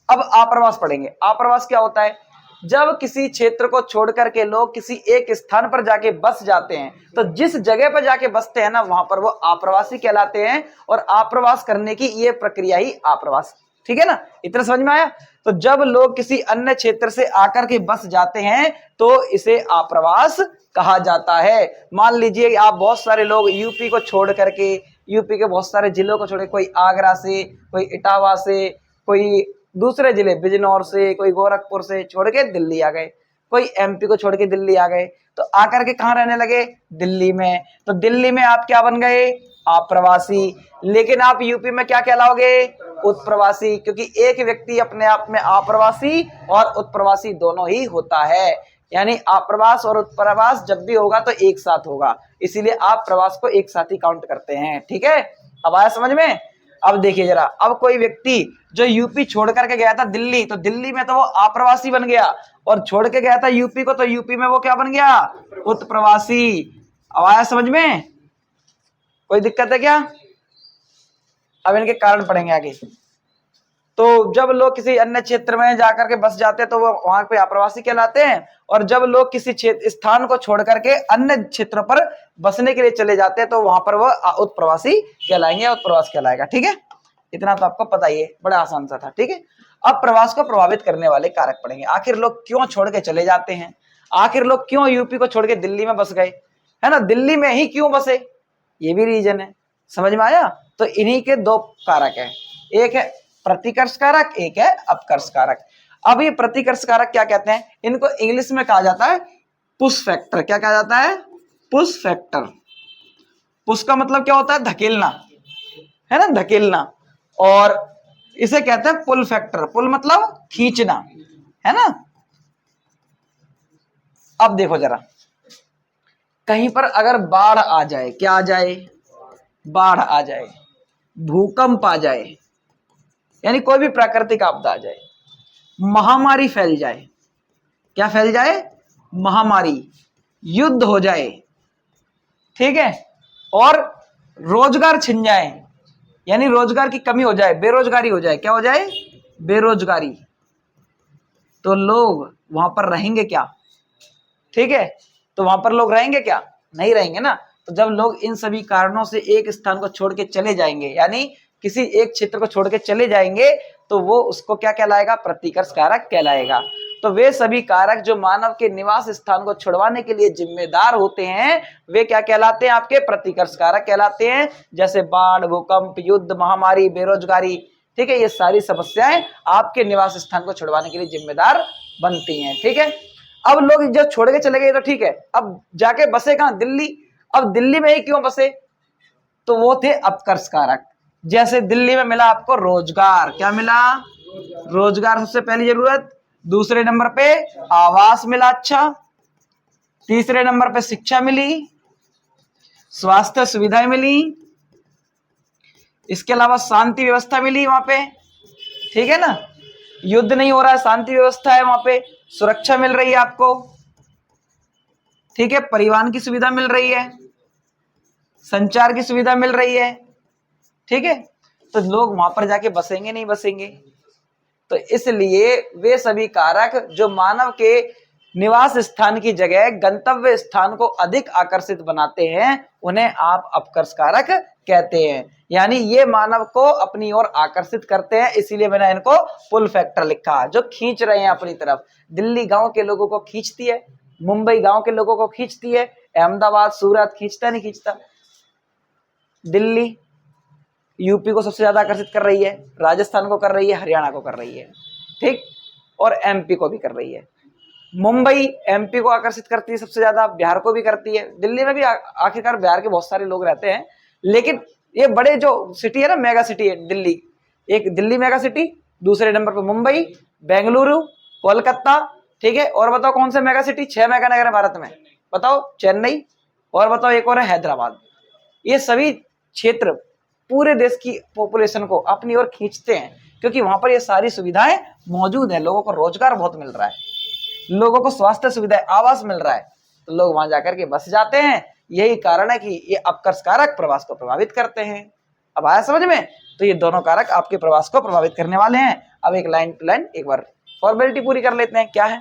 [SPEAKER 1] अब आप्रवास पढ़ेंगे। आप्रवास क्या होता है? जब किसी क्षेत्र को छोड़ करके लोग किसी एक स्थान पर जाके बस जाते हैं, तो जिस जगह पर जाके बसते हैं ना, वहां पर वो आप्रवासी कहलाते हैं। और आप्रवास करने की ये प्रक्रिया ही आप्रवास। ठीक है ना, इतना समझ में आया? तो जब लोग किसी अन्य क्षेत्र से आकर के बस जाते हैं तो इसे आप्रवास कहा जाता है। मान लीजिए आप बहुत सारे लोग यूपी को छोड़ करके, यूपी के बहुत सारे जिलों को छोड़, कोई आगरा से, कोई इटावा से, कोई दूसरे जिले बिजनौर से, कोई गोरखपुर से छोड़ के दिल्ली आ गए, कोई एमपी को छोड़ के दिल्ली आ गए, तो आकर के कहां रहने लगे? दिल्ली में। तो दिल्ली में आप क्या बन गए? आप्रवासी। लेकिन आप यूपी में क्या कहलाओगे? उत्प्रवासी, क्योंकि एक व्यक्ति अपने आप में आप्रवासी और उत्प्रवासी दोनों ही होता है। यानी आप्रवास और उत्प्रवास जब भी होगा तो एक साथ होगा, इसीलिए आप प्रवास को एक साथ ही काउंट करते हैं। ठीक है, अब आया समझ में? अब देखिए जरा, अब कोई व्यक्ति जो यूपी छोड़ करके गया था दिल्ली, तो दिल्ली में तो वो आप्रवासी बन गया, और छोड़ के गया था यूपी को, तो यूपी में वो क्या बन गया? उत्प्रवासी। अब आया समझ में? कोई दिक्कत है क्या? अब इनके कारण पढ़ेंगे आगे। तो जब लोग किसी अन्य क्षेत्र में जाकर के बस जाते हैं तो वो वहां पे आप्रवासी कहलाते हैं, और जब लोग किसी स्थान को छोड़ करके अन्य क्षेत्रों पर बसने के लिए चले जाते हैं तो वहां पर वो उत्प्रवासी कहलाएंगे, उत्प्रवास कहलाएगा। ठीक है, इतना तो आपको पता ही है, बड़ा आसान सा था। ठीक है, अब प्रवास को प्रभावित करने वाले कारक पढ़ेंगे। आखिर लोग क्यों छोड़ के चले जाते हैं? आखिर लोग क्यों यूपी को छोड़ के दिल्ली में बस गए, है ना? दिल्ली में ही क्यों बसे? ये भी रीजन है। समझ में आया? तो इन्हीं के दो कारक है, एक है प्रतिकर्ष कारक, एक है अपकर्ष कारक। अब ये प्रतिकर्ष कारक क्या कहते हैं? इनको इंग्लिश में कहा जाता है पुश फैक्टर। क्या कहा जाता है? Push factor. पुश का मतलब क्या होता है? धकेलना, है ना, धकेलना। और इसे कहते हैं पुल फैक्टर। पुल मतलब खींचना, है ना। अब देखो जरा, कहीं पर अगर बाढ़ आ जाए, क्या आ जाए? बाढ़ आ जाए, भूकंप आ जाए, यानी कोई भी प्राकृतिक आपदा आ जाए, महामारी फैल जाए, क्या फैल जाए? महामारी, युद्ध हो जाए, ठीक है, और रोजगार छिन जाए, यानी रोजगार की कमी हो जाए, बेरोजगारी हो जाए। क्या हो जाए? बेरोजगारी। तो लोग वहां पर रहेंगे क्या? ठीक है, तो वहां पर लोग रहेंगे क्या? नहीं रहेंगे ना। तो जब लोग इन सभी कारणों से एक स्थान को छोड़ के चले जाएंगे, यानी किसी एक क्षेत्र को छोड़ के चले जाएंगे, तो वो उसको क्या कहलाएगा? प्रतिकर्ष कारक कहलाएगा। तो वे सभी कारक जो मानव के निवास स्थान को छुड़वाने के लिए जिम्मेदार होते हैं, वे क्या कहलाते हैं? आपके प्रतिकर्ष कारक कहलाते हैं। जैसे बाढ़, भूकंप, युद्ध, महामारी, बेरोजगारी, ठीक है, ये सारी समस्याएं आपके निवास स्थान को छुड़वाने के लिए जिम्मेदार बनती हैं। ठीक है, अब लोग जब छोड़ के चले गए तो ठीक है, अब जाके बसे कहां? दिल्ली। अब दिल्ली में ही क्यों बसे? तो वो थे अपकर्ष कारक। जैसे दिल्ली में मिला आपको रोजगार, क्या मिला? रोजगार सबसे पहली जरूरत। दूसरे नंबर पे आवास मिला अच्छा। तीसरे नंबर पे शिक्षा मिली, स्वास्थ्य सुविधाएं मिली, इसके अलावा शांति व्यवस्था मिली वहां पे। ठीक है ना, युद्ध नहीं हो रहा है, शांति व्यवस्था है वहां पे, सुरक्षा मिल रही है आपको, ठीक है, परिवहन की सुविधा मिल रही है, संचार की सुविधा मिल रही है। ठीक है, तो लोग वहां पर जाके बसेंगे नहीं बसेंगे? तो इसलिए वे सभी कारक जो मानव के निवास स्थान की जगह गंतव्य स्थान को अधिक आकर्षित बनाते हैं, उन्हें आप अपकर्ष कारक कहते हैं। यानी ये मानव को अपनी ओर आकर्षित करते हैं, इसीलिए मैंने इनको पुल फैक्टर लिखा, जो खींच रहे हैं अपनी तरफ। दिल्ली गांव के लोगों को खींचती है, मुंबई गांव के लोगों को खींचती है, अहमदाबाद, सूरत खींचता नहीं खींचता? दिल्ली यूपी को सबसे ज्यादा आकर्षित कर रही है, राजस्थान को कर रही है, हरियाणा को कर रही है, ठीक, और एमपी को भी कर रही है। मुंबई एमपी को आकर्षित करती है सबसे ज्यादा, बिहार को भी करती है। दिल्ली में भी आखिरकार बिहार के बहुत सारे लोग रहते हैं, लेकिन ये बड़े जो सिटी है ना, मेगा सिटी है दिल्ली, एक दिल्ली मेगा सिटी, दूसरे नंबर पर मुंबई, बेंगलुरु, कोलकाता, ठीक है। और बताओ कौन से मेगा सिटी, 6 मेगा नगर है भारत में, बताओ। चेन्नई, और बताओ एक और है हैदराबाद। ये सभी क्षेत्र पूरे देश की पॉपुलेशन को अपनी ओर खींचते हैं, क्योंकि वहां पर ये सारी सुविधाएं मौजूद है। लोगों को रोजगार बहुत मिल रहा है, लोगों को स्वास्थ्य सुविधाएं, आवास मिल रहा है, तो लोग वहां जाकर के बस जाते हैं। यही कारण है कि ये अपकर्ष कारक प्रवास को प्रभावित करते हैं। अब आया समझ में? तो ये दोनों कारक आपके प्रवास को प्रभावित करने वाले हैं। अब एक लाइन टू लाइन एक बार फॉर्मेलिटी पूरी कर लेते हैं। क्या है?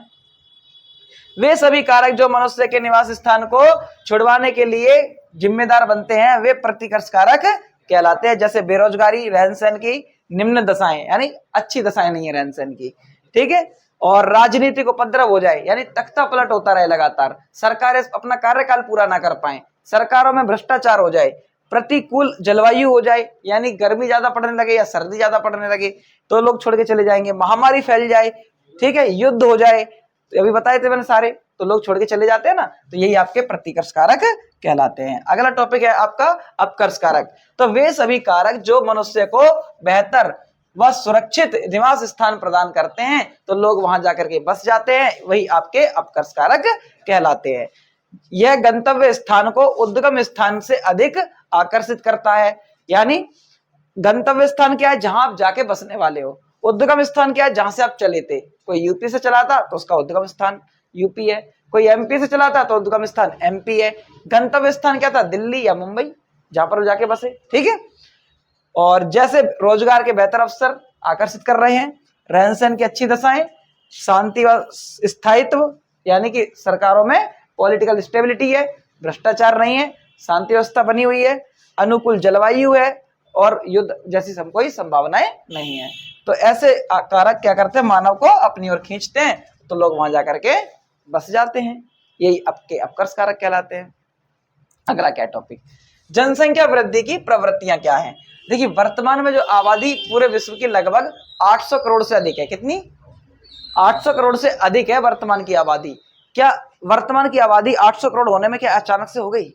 [SPEAKER 1] वे सभी कारक जो मनुष्य के निवास स्थान को छुड़वाने के लिए जिम्मेदार बनते हैं, वे प्रतिकर्ष कारक कहलाते हैं। जैसे बेरोजगारी, रहन सहन की निम्न दशाएं, यानी अच्छी दशाएं नहीं है रहन सहन की, ठीक है। और राजनीतिक उपद्रव हो जाए, यानी तख्ता पलट होता रहे लगातार, सरकारें अपना कार्यकाल पूरा ना कर पाए, सरकारों में भ्रष्टाचार हो जाए, प्रतिकूल जलवायु हो जाए, यानी गर्मी ज्यादा पड़ने लगे या सर्दी ज्यादा पड़ने लगे तो लोग छोड़ के चले जाएंगे, महामारी फैल जाए, ठीक है, युद्ध हो जाए, तो अभी बताए थे मैंने सारे, तो लोग छोड़ के चले जाते हैं ना, तो यही आपके प्रतिकर्ष कारक कहलाते हैं। अगला टॉपिक है आपका अपकर्ष कारक। तो वे सभी कारक जो मनुष्य को बेहतर व सुरक्षित निवास स्थान प्रदान करते हैं, तो लोग वहां जाकर के बस जाते हैं, वही आपके अपकर्ष कारक कहलाते हैं। यह गंतव्य स्थान को उद्गम स्थान से अधिक आकर्षित करता है। यानी गंतव्य स्थान क्या है? जहां आप जाके बसने वाले हो। उद्गम स्थान क्या है? जहां से आप चले थे। कोई यूपी से चला था तो उसका उद्गम स्थान यूपी है, कोई एमपी से चला था तो उद्गम स्थान एमपी है। गंतव्य स्थान क्या था? दिल्ली या मुंबई, जहां पर जाके बसे, ठीक है। और जैसे रोजगार के बेहतर अवसर आकर्षित कर रहे हैं, रहन सहन की अच्छी दशाएं, शांति व स्थायित्व, यानी कि सरकारों में पॉलिटिकल स्टेबिलिटी है, भ्रष्टाचार नहीं है, शांति व्यवस्था बनी हुई है, अनुकूल जलवायु है, और युद्ध जैसी कोई संभावनाएं नहीं है। तो ऐसे कारक क्या करते हैं? मानव को अपनी ओर खींचते हैं, तो लोग वहां जाकर के बस जाते हैं। यही आपके अपकर्ष कारक कहलाते हैं। अगला क्या टॉपिक? जनसंख्या वृद्धि की प्रवृत्तियां क्या हैं? देखिए, वर्तमान में जो आबादी पूरे विश्व की लगभग 800 करोड़ से अधिक है। कितनी? 800 करोड़ से अधिक है वर्तमान की आबादी। क्या वर्तमान की आबादी 800 करोड़ होने में क्या अचानक से हो गई?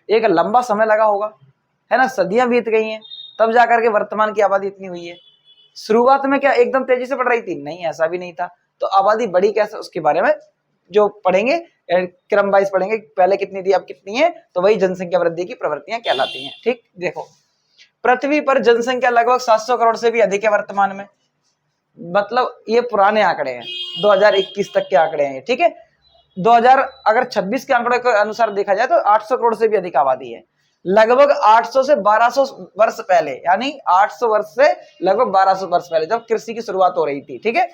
[SPEAKER 1] एक लंबा समय लगा होगा, है ना, सदियां बीत गई हैं, तब जाकर के वर्तमान की आबादी इतनी हुई है। शुरुआत में क्या एकदम तेजी से बढ़ रही थी? नहीं, ऐसा भी नहीं था। तो आबादी बढ़ी कैसे, उसके बारे में जो पढ़ेंगे, क्रम वाइज पढ़ेंगे, पहले कितनी थी अब कितनी है, तो वही जनसंख्या वृद्धि की प्रवृत्तियां कहलाती हैं। ठीक, देखो, पृथ्वी पर जनसंख्या लगभग 700 करोड़ से भी अधिक है वर्तमान में। मतलब ये पुराने आंकड़े हैं, 2021 तक के आंकड़े हैं, ठीक है। 2026 के आंकड़े के अनुसार देखा जाए तो 800 करोड़ से भी अधिक आबादी है। लगभग 800 से 1200 वर्ष पहले, यानी 800 वर्ष से लगभग 1200 वर्ष पहले, जब कृषि की शुरुआत हो रही थी, ठीक है,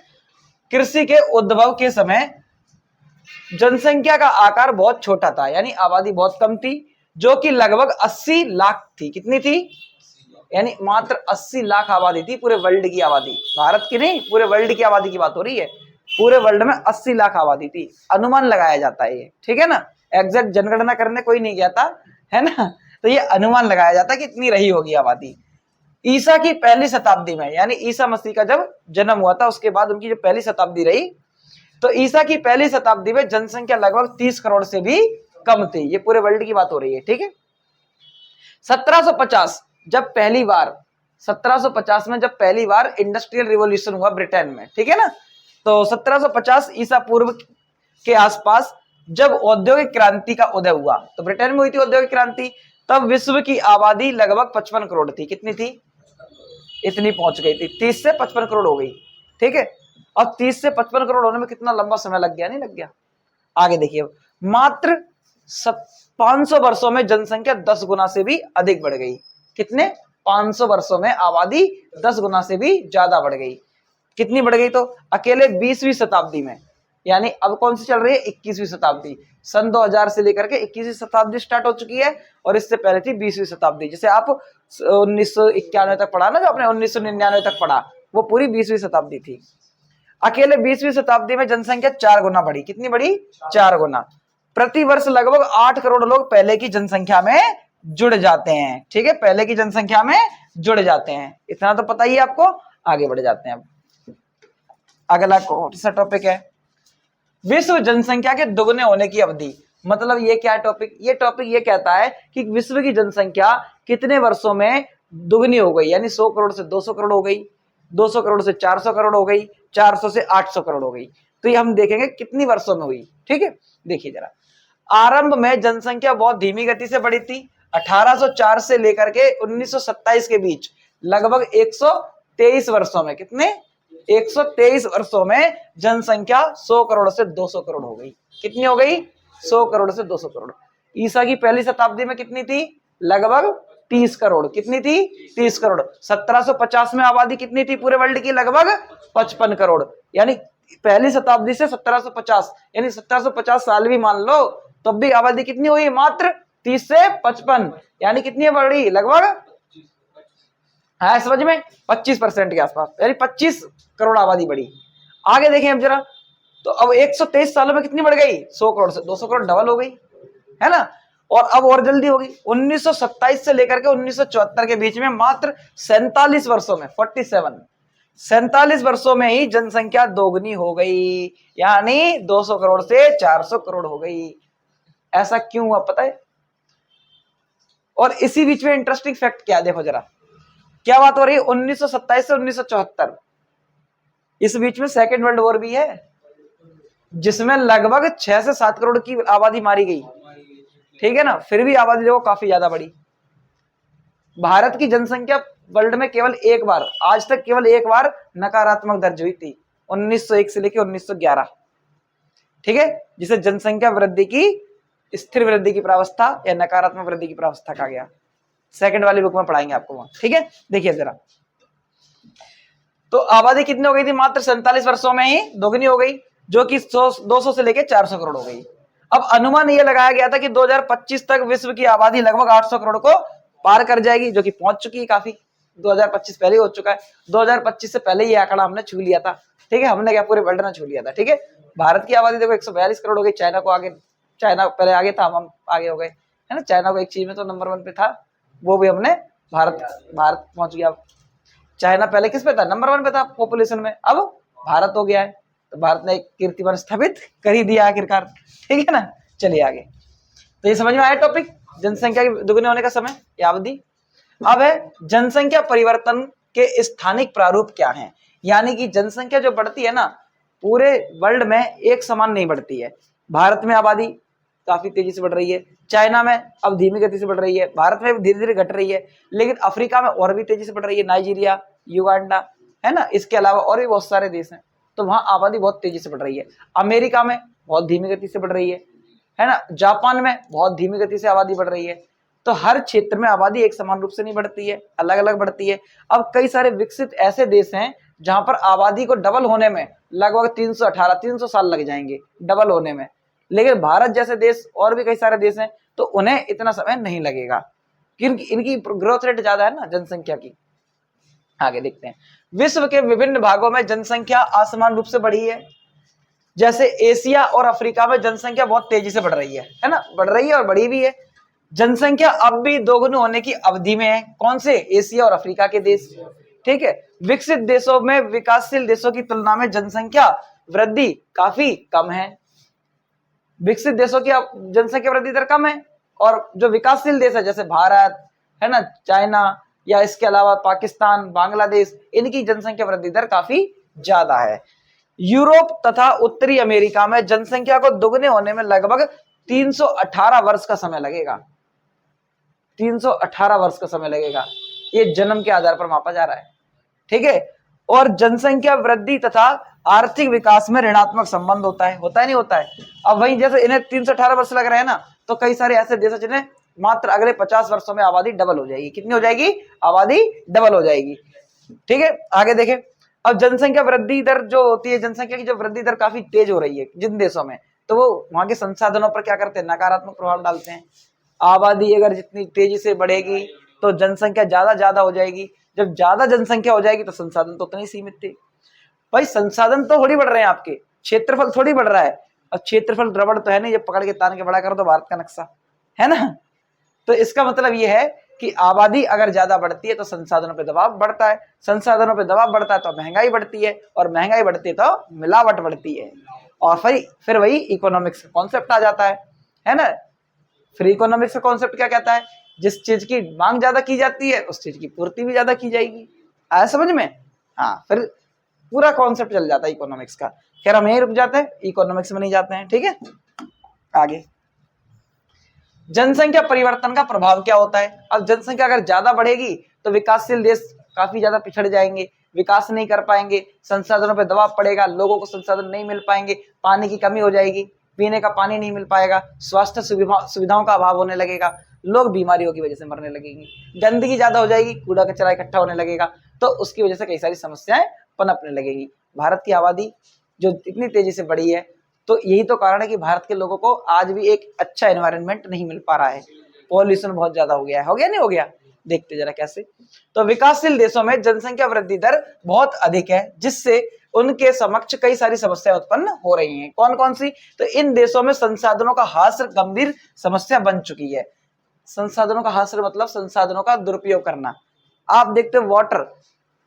[SPEAKER 1] कृषि के उद्भव के समय जनसंख्या का आकार बहुत छोटा था, यानी आबादी बहुत कम थी, जो कि लगभग 80 लाख थी। कितनी थी? यानी मात्र 80 लाख आबादी थी पूरे वर्ल्ड की आबादी, भारत की नहीं, पूरे वर्ल्ड की आबादी की बात हो रही है। पूरे वर्ल्ड में 80 लाख आबादी थी, अनुमान लगाया जाता है ये, ठीक है ना, एग्जैक्ट जनगणना करने कोई नहीं गया था, है ना, तो ये अनुमान लगाया जाता है कि इतनी रही होगी आबादी। ईसा की पहली शताब्दी में, यानी ईसा मसीह का जब जन्म हुआ था उसके बाद उनकी जो पहली शताब्दी रही, तो ईसा की पहली शताब्दी में जनसंख्या लगभग 30 करोड़ से भी कम थी। ये पूरे वर्ल्ड की बात हो रही है, ठीक है। 1750 जब पहली बार 1750 में जब पहली बार इंडस्ट्रियल रिवॉल्यूशन हुआ ब्रिटेन में, ठीक है ना, तो 1750 ईसा पूर्व के आसपास जब औद्योगिक क्रांति का उदय हुआ, तो ब्रिटेन में हुई थी औद्योगिक क्रांति, तब विश्व की आबादी लगभग 55 करोड़ थी। कितनी थी? इतनी पहुंच गई थी, 30 से 55 करोड़ हो गई, ठीक है। और 30 से 55 करोड़ होने में कितना लंबा समय लग गया? नहीं लग गया? आगे देखिए, मात्र 500 वर्षों में जनसंख्या 10 गुना से भी अधिक बढ़ गई। कितने? 500 वर्षों में आबादी 10 गुना से भी ज्यादा बढ़ गई। कितनी बढ़ गई? तो अकेले 20वीं शताब्दी में, यानी अब कौन सी चल रही है? 21वीं शताब्दी। सन 2000 से लेकर के 21वीं शताब्दी स्टार्ट हो चुकी है, और इससे पहले थी 20वीं शताब्दी। जैसे आप 1991 तक पढ़ा ना, जो आपने 1999 तक पढ़ा, वो पूरी 20वीं शताब्दी थी। अकेले 20वीं शताब्दी में जनसंख्या 4 गुना बढ़ी। कितनी बढ़ी? 4 गुना। प्रति वर्ष लगभग 8 करोड़ लोग पहले की जनसंख्या में जुड़ जाते हैं, ठीक है, पहले की जनसंख्या में जुड़ जाते हैं। इतना तो पता ही है आपको। आगे बढ़ जाते हैं। अब अगला कौन सा टॉपिक है? विश्व जनसंख्या के दुगने होने की अवधि। मतलब ये क्या टॉपिक? ये टॉपिक ये कहता है कि विश्व की जनसंख्या कितने वर्षों में दुगनी हो गई, यानी 100 करोड़ से 200 करोड़ हो गई, 200 करोड़ से 400 करोड़ हो गई, 400 से 800 करोड़ हो गई। तो तो ये हम देखेंगे कितनी वर्षों में हुई। ठीक है, देखिए जरा, आरंभ में जनसंख्या बहुत धीमी गति से बढ़ी थी। 1804 से लेकर के 1927 के बीच लगभग 123 वर्षों में, कितने, 123 वर्षों में जनसंख्या 100 करोड़ से 200 करोड़ हो गई। कितनी हो गई? 100 करोड़ से 200 करोड़। ईसा की पहली शताब्दी में कितनी थी? लगभग 30 करोड़। कितनी थी? 30 करोड़। 1750 में आबादी कितनी थी पूरे वर्ल्ड की? लगभग 55 करोड़। यानी पहली शताब्दी से 1750, यानी 1750 साल भी मान लो, तब भी आबादी कितनी हुई? मात्र 30 से 55, यानी कितनी बढ़ी? लगभग, है समझ में, 25% के आसपास, यानी 25 करोड़ आबादी बढ़ी। आगे देखें अब जरा, तो अब 123 सालों में कितनी बढ़ गई? 100 करोड़ से 200 करोड़, डबल हो गई, है ना। और अब और जल्दी होगी, 1927 से लेकर के 1974 के बीच में मात्र 47 वर्षों में, 47 वर्षों में ही जनसंख्या दोगुनी हो गई, यानी 200 करोड़ से 400 करोड़ हो गई। ऐसा क्यों हुआ पता है? और इसी बीच में इंटरेस्टिंग फैक्ट क्या, देखो जरा, क्या बात हो रही है? 1927 से 1974, इस बीच में सेकेंड वर्ल्ड वॉर भी है, जिसमें लगभग 6 से 7 करोड़ की आबादी मारी गई। ठीक है ना, फिर भी आबादी देखो काफी ज्यादा बढ़ी। भारत की जनसंख्या वर्ल्ड में केवल एक बार, आज तक केवल एक बार नकारात्मक दर्ज हुई थी, 1901 से लेकर 1911। ठीक है, जिसे जनसंख्या वृद्धि की, स्थिर वृद्धि की प्रावस्था या नकारात्मक वृद्धि की प्रावस्था कहा गया। सेकंड वाली बुक में पढ़ाएंगे आपको वहां। ठीक है, देखिए जरा, तो आबादी कितनी हो गई थी? मात्र 47 वर्षों में ही दोगुनी हो गई, जो कि 200 से लेकर 400 करोड़ हो गई। अब अनुमान यह लगाया गया था कि 2025 तक विश्व की आबादी लगभग 800 करोड़ को पार कर जाएगी, जो कि पहुंच चुकी है काफी। 2025 पहले हो चुका है, 2025 से पहले ये आंकड़ा हमने छू लिया था। ठीक है, हमने क्या, पूरे वर्ल्ड ने छू लिया था। ठीक है, भारत की आबादी देखो 142 करोड़ हो गई, चाइना को आगे, चाइना पहले आगे था, हम आगे हो गए, है ना। चाइना को एक चीज में तो नंबर 1 पे था, वो भी हमने, भारत पहुंच गया। चाइना पहले किस पे था? नंबर 1 पे था पॉपुलेशन में, अब भारत हो गया है, तो भारत ने एक कीर्तिमान स्थापित कर ही दिया आखिरकार। ठीक है ना, चलिए आगे। तो ये समझ में आया टॉपिक, जनसंख्या के दुगने होने का समय या अवधि। अब है जनसंख्या परिवर्तन के स्थानिक प्रारूप क्या हैं, यानी कि जनसंख्या जो बढ़ती है ना, पूरे वर्ल्ड में एक समान नहीं बढ़ती है। भारत में आबादी काफी तेजी से बढ़ रही है, चाइना में अब धीमी गति से बढ़ रही है, भारत में धीरे धीरे घट रही है, लेकिन अफ्रीका में और भी तेजी से बढ़ रही है, नाइजीरिया, युगांडा, है ना। इसके अलावा और भी बहुत सारे देश हैं, तो वहां आबादी बहुत तेजी से बढ़ रही है। अमेरिका में बहुत धीमी गति से बढ़ रही है ना। जापान में बहुत धीमी गति से आबादी बढ़ रही है। तो हर क्षेत्र में आबादी एक समान रूप से नहीं बढ़ती है, अलग अलग बढ़ती है। अब कई सारे विकसित ऐसे देश हैं जहां पर आबादी को डबल होने में लगभग 300 साल लग जाएंगे, डबल होने में। लेकिन भारत जैसे देश और भी कई सारे देश हैं, तो उन्हें इतना समय नहीं लगेगा, क्योंकि इनकी ग्रोथ रेट ज्यादा है ना जनसंख्या की। आगे देखते हैं, विश्व के विभिन्न भागों में जनसंख्या असमान रूप से बढ़ी है। जैसे एशिया और अफ्रीका में जनसंख्या बहुत तेजी से बढ़ रही है ना, बढ़ रही है और बढ़ी भी है। जनसंख्या अब भी दोगुनी होने की अवधि में है। कौन से? एशिया और अफ्रीका के देश। ठीक है, विकसित देशों में विकासशील देशों की तुलना में जनसंख्या वृद्धि काफी कम है। विकसित देशों की जनसंख्या वृद्धि दर कम है, और जो विकासशील देश है जैसे भारत, है ना, चाइना, या इसके अलावा पाकिस्तान, बांग्लादेश, इनकी जनसंख्या वृद्धि दर काफी ज्यादा है। यूरोप तथा उत्तरी अमेरिका में जनसंख्या को दुगने होने में लगभग 318 वर्ष का समय लगेगा। 318 वर्ष का समय लगेगा, ये जन्म के आधार पर मापा जा रहा है। ठीक है, और जनसंख्या वृद्धि तथा आर्थिक विकास में ऋणात्मक संबंध होता है नहीं होता है। अब वहीं जैसे इन्हें 318 वर्ष लग रहे हैं ना, तो कई सारे ऐसे देश हैं जिन्हें मात्र अगले 50 वर्षों में आबादी डबल हो जाएगी। कितनी हो जाएगी? आबादी डबल हो जाएगी। ठीक है, आगे देखें। अब जनसंख्या वृद्धि दर जो होती है, जनसंख्या की जो वृद्धि दर काफी तेज हो रही है जिन देशों में, तो वो वहां के संसाधनों पर क्या करते हैं? नकारात्मक प्रभाव डालते हैं। आबादी अगर जितनी तेजी से बढ़ेगी तो जनसंख्या ज्यादा हो जाएगी। जब ज्यादा जनसंख्या हो जाएगी तो संसाधन तो उतने ही सीमित थे। भाई संसाधन तो थोड़ी बढ़ रहे हैं, आपके क्षेत्रफल थोड़ी बढ़ रहा है। और क्षेत्रफल रबड़ तो है नहीं, जब पकड़ के तान के बड़ा करो तो भारत का नक्शा, है ना। तो इसका मतलब यह है कि आबादी अगर ज्यादा बढ़ती है तो संसाधनों पे दबाव बढ़ता है, संसाधनों पे दबाव बढ़ता है तो महंगाई बढ़ती है, और महंगाई बढ़ती है तो मिलावट बढ़ती है। और फिर वही इकोनॉमिक्स का कॉन्सेप्ट आ जाता है ना। फिर इकोनॉमिक्स का कॉन्सेप्ट क्या कहता है? जिस चीज की मांग ज्यादा की जाती है उस चीज की पूर्ति भी ज्यादा की जाएगी। आया समझ में? हाँ, फिर पूरा कॉन्सेप्ट चल जाता है इकोनॉमिक्स का। खैर हम यहीं रुक जाते हैं, इकोनॉमिक्स में नहीं जाते हैं, ठीक है। आगे जनसंख्या परिवर्तन का प्रभाव क्या होता है। अब जनसंख्या अगर ज्यादा बढ़ेगी तो विकासशील देश काफी ज्यादा पिछड़ जाएंगे, विकास नहीं कर पाएंगे, संसाधनों पर दबाव पड़ेगा, लोगों को संसाधन नहीं मिल पाएंगे, पानी की कमी हो जाएगी, पीने का पानी नहीं मिल पाएगा, स्वास्थ्य सुविधाओं का अभाव होने लगेगा, लोग बीमारियों की वजह से मरने लगेंगे, गंदगी ज्यादा हो जाएगी, कूड़ा कचरा इकट्ठा होने लगेगा, तो उसकी वजह से कई सारी समस्याएं पनपने लगेगी। भारत की आबादी जो इतनी तेजी से बढ़ी है, तो यही तो कारण है कि भारत के लोगों को आज भी एक अच्छा एनवायरनमेंट नहीं मिल पा रहा है, पॉल्यूशन बहुत ज्यादा हो गया है। हो गया नहीं हो गया, देखते जरा कैसे। तो विकासशील देशों में जनसंख्या वृद्धि दर बहुत अधिक है, जिससे उनके समक्ष कई सारी समस्याएं उत्पन्न हो रही हैं। कौन कौन सी? तो इन देशों में संसाधनों का हास्य गंभीर समस्या बन चुकी है। संसाधनों का हास्य मतलब संसाधनों का दुरुपयोग करना। आप देखते हो वाटर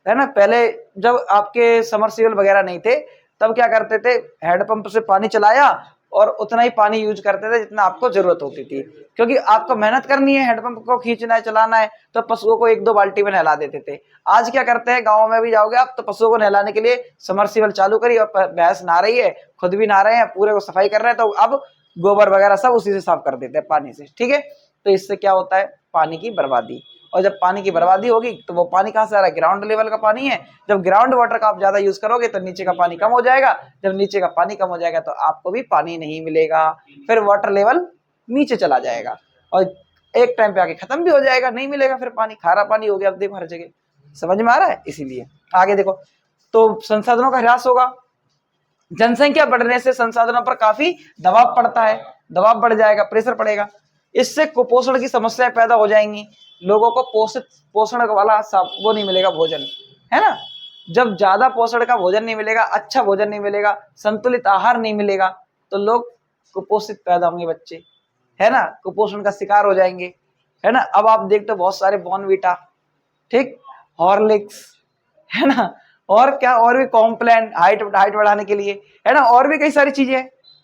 [SPEAKER 1] है ना, पहले जब आपके समरसीबल वगैरह नहीं थे तब क्या करते थे, हैंडपंप से पानी चलाया और उतना ही पानी यूज करते थे जितना आपको जरूरत होती थी, क्योंकि आपको मेहनत करनी है, हैंडपंप को खींचना है, चलाना है, तो पशुओं को 1-2 बाल्टी में नहला देते थे। आज क्या करते हैं, गाँव में भी जाओगे आप तो पशुओं को नहलाने के लिए समरसीबल चालू करी और भैंस नहा रही है, खुद भी नहा रहे हैं, पूरे को सफाई कर रहे हैं, तो अब गोबर वगैरह सब उसी से साफ कर देते हैं पानी से, ठीक है। तो इससे क्या होता है, पानी की बर्बादी। और जब पानी की बर्बादी होगी तो वो पानी कहाँ से आ रहा है, ग्राउंड लेवल का पानी है। जब ग्राउंड वाटर का आप ज्यादा यूज करोगे तो नीचे का पानी कम हो जाएगा, जब नीचे का पानी कम हो जाएगा तो आपको भी पानी नहीं मिलेगा, फिर वाटर लेवल नीचे चला जाएगा और एक टाइम पे आके खत्म भी हो जाएगा, नहीं मिलेगा फिर पानी, खारा पानी हो गया अब देखो हर जगह। समझ में आ रहा है? इसीलिए आगे देखो, तो संसाधनों का ह्रास होगा, जनसंख्या बढ़ने से संसाधनों पर काफी दबाव पड़ता है, दबाव बढ़ जाएगा, प्रेशर पड़ेगा, इससे कुपोषण की समस्याएं पैदा हो जाएंगी, लोगों को पोषण वाला वो नहीं मिलेगा भोजन, है ना। जब ज्यादा पोषण का भोजन नहीं मिलेगा, अच्छा भोजन नहीं मिलेगा, संतुलित आहार नहीं मिलेगा, तो लोग कुपोषित पैदा होंगे बच्चे, है ना, कुपोषण का शिकार हो जाएंगे, है ना। अब आप देखते हो बहुत सारे बॉर्नवीटा, ठीक, हॉर्लिक्स, है ना, और क्या, और भी कॉम्प्लान हाइट बढ़ाने के लिए, है ना, और भी कई सारी चीजें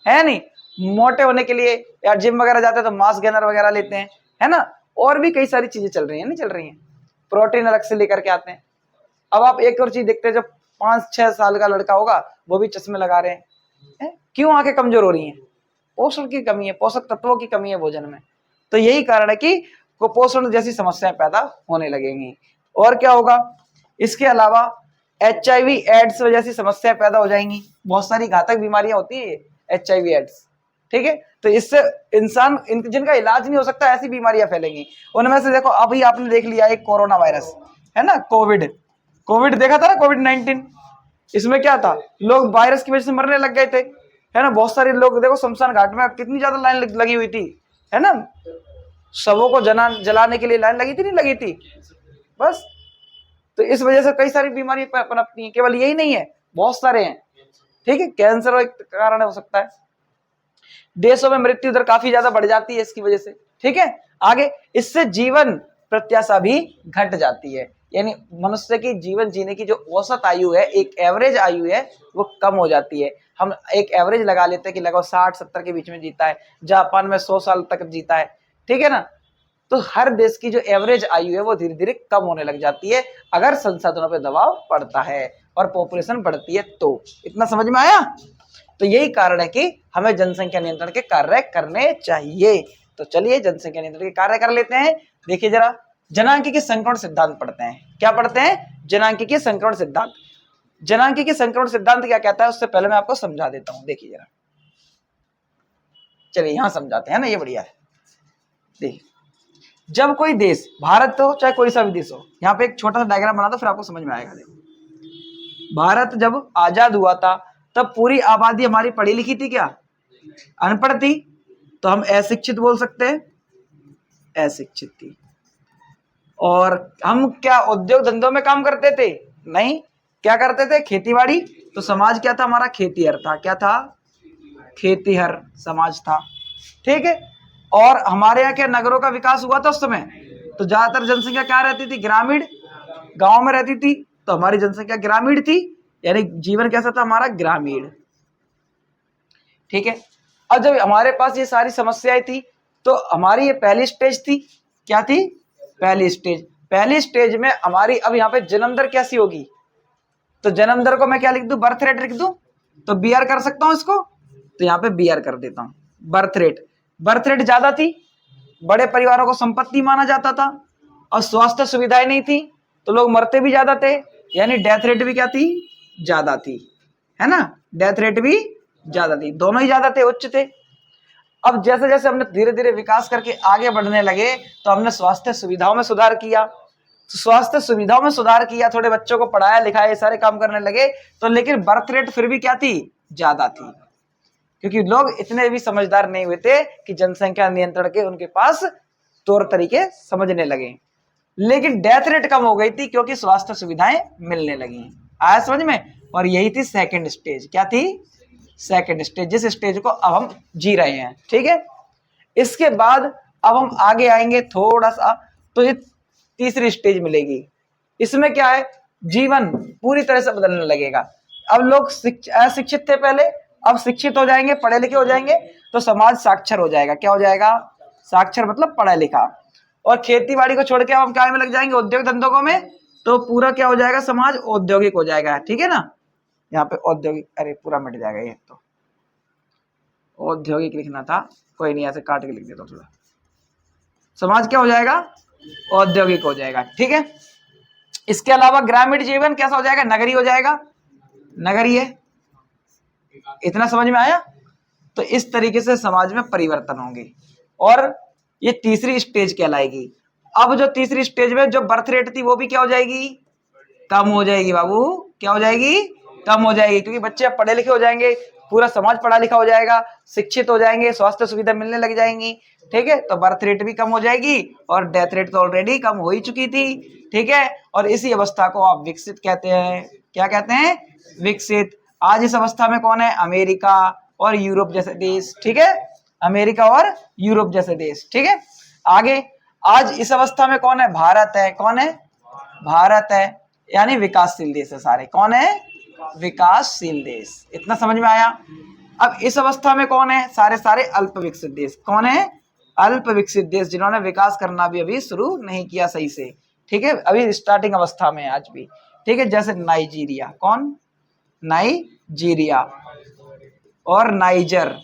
[SPEAKER 1] है नहीं, मोटे होने के लिए, या जिम वगैरह जाते हैं तो मास गेनर वगैरह लेते हैं, है ना, और भी कई सारी चीजें चल रही हैं, नहीं चल रही हैं, प्रोटीन अलग से लेकर के आते हैं। अब आप एक और चीज देखते हैं, जब 5-6 साल का लड़का होगा वो भी चश्मे लगा रहे हैं, क्यों? आंखें कमजोर हो रही हैं, पोषण की कमी है, पोषक तत्वों की कमी है भोजन में, तो यही कारण है कि कुपोषण जैसी समस्याएं पैदा होने लगेंगी। और क्या होगा, इसके अलावा HIV एड्स जैसी समस्याएं पैदा हो जाएंगी, बहुत सारी घातक बीमारियां होती है HIV एड्स, ठीक है। तो इससे इंसान जिनका इलाज नहीं हो सकता ऐसी बीमारियां फैलेंगी। उनमें से देखो, अभी आपने देख लिया एक कोरोना वायरस, है ना, कोविड देखा था ना, कोविड-19, इसमें क्या था, लोग वायरस की वजह से मरने लग गए थे, है ना। बहुत सारे लोग देखो शमशान घाट में कितनी ज्यादा लाइन लगी हुई थी, है ना, शवों को जलाने के लिए लाइन लगी थी, नहीं लगी थी, बस। तो इस वजह से कई सारी बीमारी पनपती हैं, केवल यही नहीं है, बहुत सारे हैं, ठीक है। कैंसर एक कारण हो सकता है, देशों में मृत्यु दर काफी ज्यादा बढ़ जाती है इसकी वजह से, ठीक है। आगे, इससे जीवन प्रत्याशा भी घट जाती है, यानी मनुष्य की जीवन जीने की जो औसत आयु है, एक एवरेज आयु है, वो कम हो जाती है। हम एक एवरेज लगा लेते हैं कि लगभग 60-70 के बीच में जीता है, जापान में 100 साल तक जीता है, ठीक है ना। तो हर देश की जो एवरेज आयु है वो धीरे धीरे कम होने लग जाती है अगर संसाधनों पर दबाव पड़ता है और पॉपुलेशन बढ़ती है तो। इतना समझ में आया? तो यही कारण है कि हमें जनसंख्या नियंत्रण के कार्य करने चाहिए। तो चलिए जनसंख्या नियंत्रण के कार्य कर लेते हैं। देखिए जरा, जनांकीय संक्रमण सिद्धांत पढ़ते हैं। क्या पढ़ते हैं? जनांकीय संक्रमण सिद्धांत। जनांकीय संक्रमण सिद्धांत क्या कहता है उससे पहले मैं आपको समझा देता हूं। देखिए जरा, चलिए यहां समझाते हैं ना, ये बढ़िया है। देखिए, जब कोई देश, भारत हो चाहे कोई सा भी देश हो, यहाँ पे एक छोटा सा डायग्राम बना दो फिर आपको समझ में आएगा। देखो, भारत जब आजाद हुआ था तब पूरी आबादी हमारी पढ़ी लिखी थी क्या? अनपढ़ थी, तो हम अशिक्षित बोल सकते हैं, अशिक्षित थी। और हम क्या उद्योग धंधों में काम करते थे? नहीं। क्या करते थे? खेतीबाड़ी। तो समाज क्या था हमारा? खेतीहर था। क्या था? खेतीहर समाज था, ठीक है। और हमारे यहाँ क्या नगरों का विकास हुआ था उस समय? तो ज्यादातर जनसंख्या क्या रहती थी? ग्रामीण, गांव में रहती थी, तो हमारी जनसंख्या ग्रामीण थी, यानी जीवन कैसा था हमारा? ग्रामीण, ठीक है। अब जब हमारे पास ये सारी समस्याएं थी तो हमारी ये पहली स्टेज थी। क्या थी? पहली स्टेज। पहली स्टेज में हमारी अब यहाँ पे जन्म दर कैसी होगी? तो जन्म दर को मैं क्या लिख दूं, बर्थ रेट लिख दूं, तो बीआर कर सकता हूं इसको, तो यहाँ पे बीआर कर देता हूं। बर्थ रेट ज्यादा थी, बड़े परिवारों को संपत्ति माना जाता था, और स्वास्थ्य सुविधाएं नहीं थी, तो लोग मरते भी ज्यादा थे, यानी डेथ रेट भी क्या थी, ज्यादा थी, है ना, डेथ रेट भी ज्यादा थी, दोनों ही ज्यादा थे, उच्च थे। अब जैसे जैसे हमने धीरे धीरे विकास करके आगे बढ़ने लगे, तो हमने स्वास्थ्य सुविधाओं में सुधार किया, तो स्वास्थ्य सुविधाओं में सुधार किया, थोड़े बच्चों को पढ़ाया लिखाया, ये सारे काम करने लगे, तो लेकिन बर्थ रेट फिर भी क्या थी, ज्यादा थी, क्योंकि लोग इतने भी समझदार नहीं हुए थे कि जनसंख्या नियंत्रण के उनके पास तौर तरीके समझने लगे। लेकिन डेथ रेट कम हो गई थी क्योंकि स्वास्थ्य सुविधाएं मिलने लगी। आया समझ में? और यही थी सेकंड स्टेज। क्या थी? सेकंड स्टेज, जिस स्टेज को अब हम जी रहे हैं। ठीक है, इसके बाद अब हम आगे आएंगे थोड़ा सा, तो ये तीसरी स्टेज मिलेगी। इसमें क्या है, जीवन पूरी तरह से बदलने लगेगा। अब लोग अशिक्षित थे पहले, अब शिक्षित हो जाएंगे, पढ़े लिखे हो जाएंगे, तो समाज साक्षर हो जाएगा। क्या हो जाएगा? साक्षर मतलब पढ़ा लिखा। और खेती बाड़ी को छोड़ के हम क्या में लग जाएंगे, उद्योग धंधों में, तो पूरा क्या हो जाएगा, समाज औद्योगिक हो जाएगा। ठीक है ना, यहाँ पे औद्योगिक, अरे पूरा मिट जाएगा ये, तो औद्योगिक लिखना था, कोई नहीं, ऐसे काट के लिख देता हूं थोड़ा। समाज क्या हो जाएगा, औद्योगिक हो जाएगा। ठीक है, इसके अलावा ग्रामीण जीवन कैसा हो जाएगा, नगरीय हो जाएगा, नगरीय। इतना समझ में आया? तो इस तरीके से समाज में परिवर्तन होंगे, और ये तीसरी स्टेज कहलाएगी। अब जो तीसरी स्टेज में जो बर्थ रेट थी वो भी क्या हो जाएगी, कम हो जाएगी बाबू। क्या हो जाएगी? कम हो जाएगी, क्योंकि बच्चे अब पढ़े लिखे हो जाएंगे, पूरा समाज पढ़ा लिखा हो जाएगा, शिक्षित हो जाएंगे, स्वास्थ्य सुविधा मिलने लग जाएंगी। ठीक है, तो बर्थ रेट भी कम हो जाएगी, और डेथ रेट तो ऑलरेडी कम हो ही चुकी थी। ठीक है, और इसी अवस्था को आप विकसित कहते हैं। क्या कहते हैं? विकसित। आज इस अवस्था में कौन है? अमेरिका और यूरोप जैसे देश। ठीक है, अमेरिका और यूरोप जैसे देश। ठीक है, आगे आज इस अवस्था में कौन है? भारत है। कौन है? भारत है, यानी विकासशील देश है सारे। कौन है? विकासशील देश। इतना समझ में आया? अब इस अवस्था में कौन है? सारे सारे अल्प विकसित देश। कौन है? अल्प विकसित देश, जिन्होंने विकास करना भी अभी शुरू नहीं किया सही से। ठीक है, अभी स्टार्टिंग अवस्था में है आज भी। ठीक है, जैसे नाइजीरिया। कौन? नाइजीरिया और नाइजर।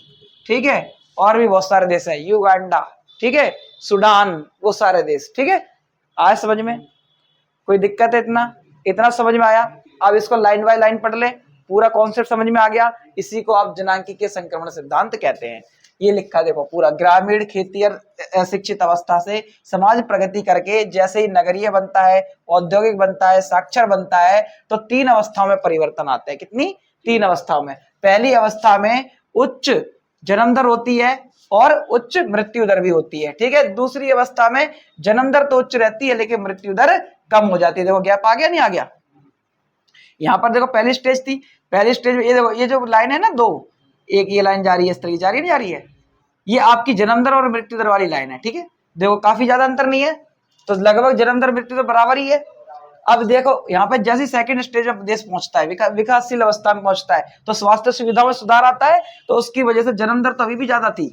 [SPEAKER 1] ठीक है, और भी बहुत सारे देश है, युगांडा। ठीक है, सूडान, वो सारे देश। ठीक है, आया समझ में? कोई दिक्कत है? इतना समझ में आया? अब इसको लाइन बाय लाइन पढ़ ले, पूरा कॉन्सेप्ट समझ में आ गया। इसी को आप जनांकीय संक्रमण सिद्धांत कहते हैं। ये लिखा देखो पूरा, ग्रामीण खेती और अशिक्षित अवस्था से समाज प्रगति करके जैसे ही नगरीय बनता है, औद्योगिक बनता है, साक्षर बनता है, तो 3 अवस्थाओं में परिवर्तन आता है। कितनी? 3 अवस्थाओं में। पहली अवस्था में उच्च जन्म दर होती है और उच्च मृत्यु दर भी होती है। ठीक है, दूसरी अवस्था में जन्म दर तो उच्च रहती है लेकिन मृत्यु दर कम हो जाती है। देखो गैप आ गया, नहीं आ गया? यहाँ पर देखो पहली स्टेज थी, पहली स्टेज में ये देखो, ये जो लाइन है ना, 2, एक ये लाइन जा रही है, इस तरह जा रही है, नहीं जा रही है, ये आपकी जन्म दर और मृत्यु दर वाली लाइन है। ठीक है, देखो काफी ज्यादा अंतर नहीं है, तो लगभग जन्म दर मृत्यु दर बराबर ही है। अब देखो यहाँ पे जैसे सेकंड स्टेज में देश पहुंचता है, विकासशील अवस्था में पहुंचता है, तो स्वास्थ्य सुविधाओं में सुधार आता है, तो उसकी वजह से जन्म दर तो अभी भी ज्यादा थी,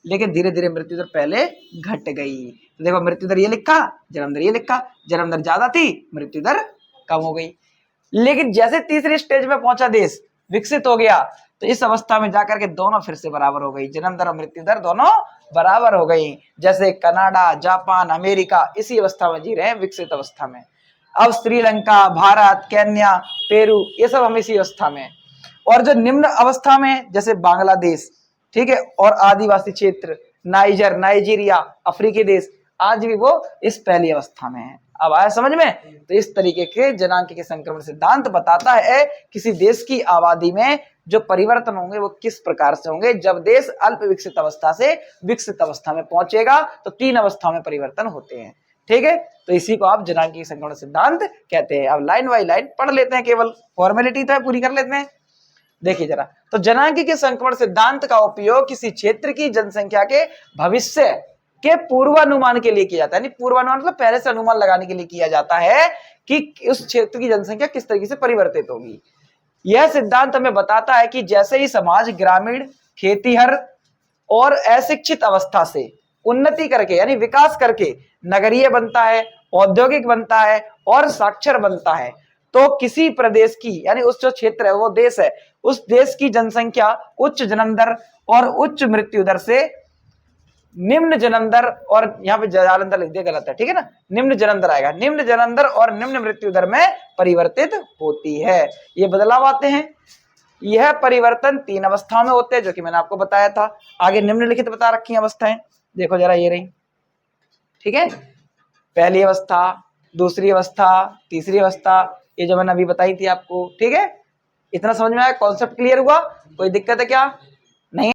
[SPEAKER 1] लेकिन धीरे धीरे मृत्यु दर पहले घट गई। तो देखो मृत्यु दर ये लिखा, जन्म दर ये लिखा, जन्म दर ज्यादा थी, मृत्यु दर कम हो गई। लेकिन जैसे तीसरी स्टेज में पहुंचा देश, विकसित हो गया, तो इस अवस्था में जाकर के दोनों फिर से बराबर हो गई, जन्म दर और मृत्यु दर दोनों बराबर हो गई। जैसे कनाडा, जापान, अमेरिका इसी अवस्था में जी रहे हैं, विकसित अवस्था में। अब श्रीलंका, भारत, केन्या, पेरू, ये सब हम इसी अवस्था में। और जो निम्न अवस्था में, जैसे बांग्लादेश, ठीक है, और आदिवासी क्षेत्र, नाइजर, नाइजीरिया, अफ्रीकी देश, आज भी वो इस पहली अवस्था में है। अब आया समझ में? तो इस तरीके के जनांकीय संक्रमण सिद्धांत बताता है किसी देश की आबादी में जो परिवर्तन होंगे वो किस प्रकार से होंगे। जब देश अल्प विकसित अवस्था से विकसित अवस्था में पहुंचेगा तो 3 अवस्थाओं में परिवर्तन होते हैं। ठीक है, तो इसी को आप जनांकीय संक्रमण सिद्धांत कहते हैं। अब लाइन बाय लाइन पढ़ लेते हैं, केवल फॉर्मेलिटी तो है, पूरी कर लेते हैं। देखिए जरा, तो जनांकीय संक्रमण सिद्धांत का उपयोग किसी क्षेत्र की जनसंख्या के भविष्य के पूर्वानुमान के लिए किया जाता है। यानी पूर्वानुमान मतलब पहले से अनुमान लगाने के लिए किया जाता है कि उस क्षेत्र की जनसंख्या किस तरीके से परिवर्तित होगी। यह सिद्धांत हमें बताता है कि जैसे ही समाज ग्रामीण, खेतीहर और अशिक्षित अवस्था से उन्नति करके यानी विकास करके नगरीय बनता है, औद्योगिक बनता है और साक्षर बनता है, तो किसी प्रदेश की यानी उस जो क्षेत्र है वो देश है, उस देश की जनसंख्या उच्च जन्म दर और उच्च मृत्यु दर से निम्न जन्म दर, और यहाँ पे जालंधर लिख दिया गलत है, ठीक है ना, निम्न जन्म दर आएगा, निम्न जन्म दर और निम्न मृत्यु दर में परिवर्तित होती है। ये बदलाव आते हैं। यह परिवर्तन 3 अवस्थाओं में होते हैं जो कि मैंने आपको बताया था। आगे निम्नलिखित बता रखी अवस्थाएं, देखो जरा ये रही, ठीक है, पहली अवस्था, दूसरी अवस्था, तीसरी अवस्था, ये जो मैंने अभी बताई थी आपको, ठीक है। इतना समझ में आया, कॉन्सेप्ट क्लियर हुआ, कोई दिक्कत है क्या?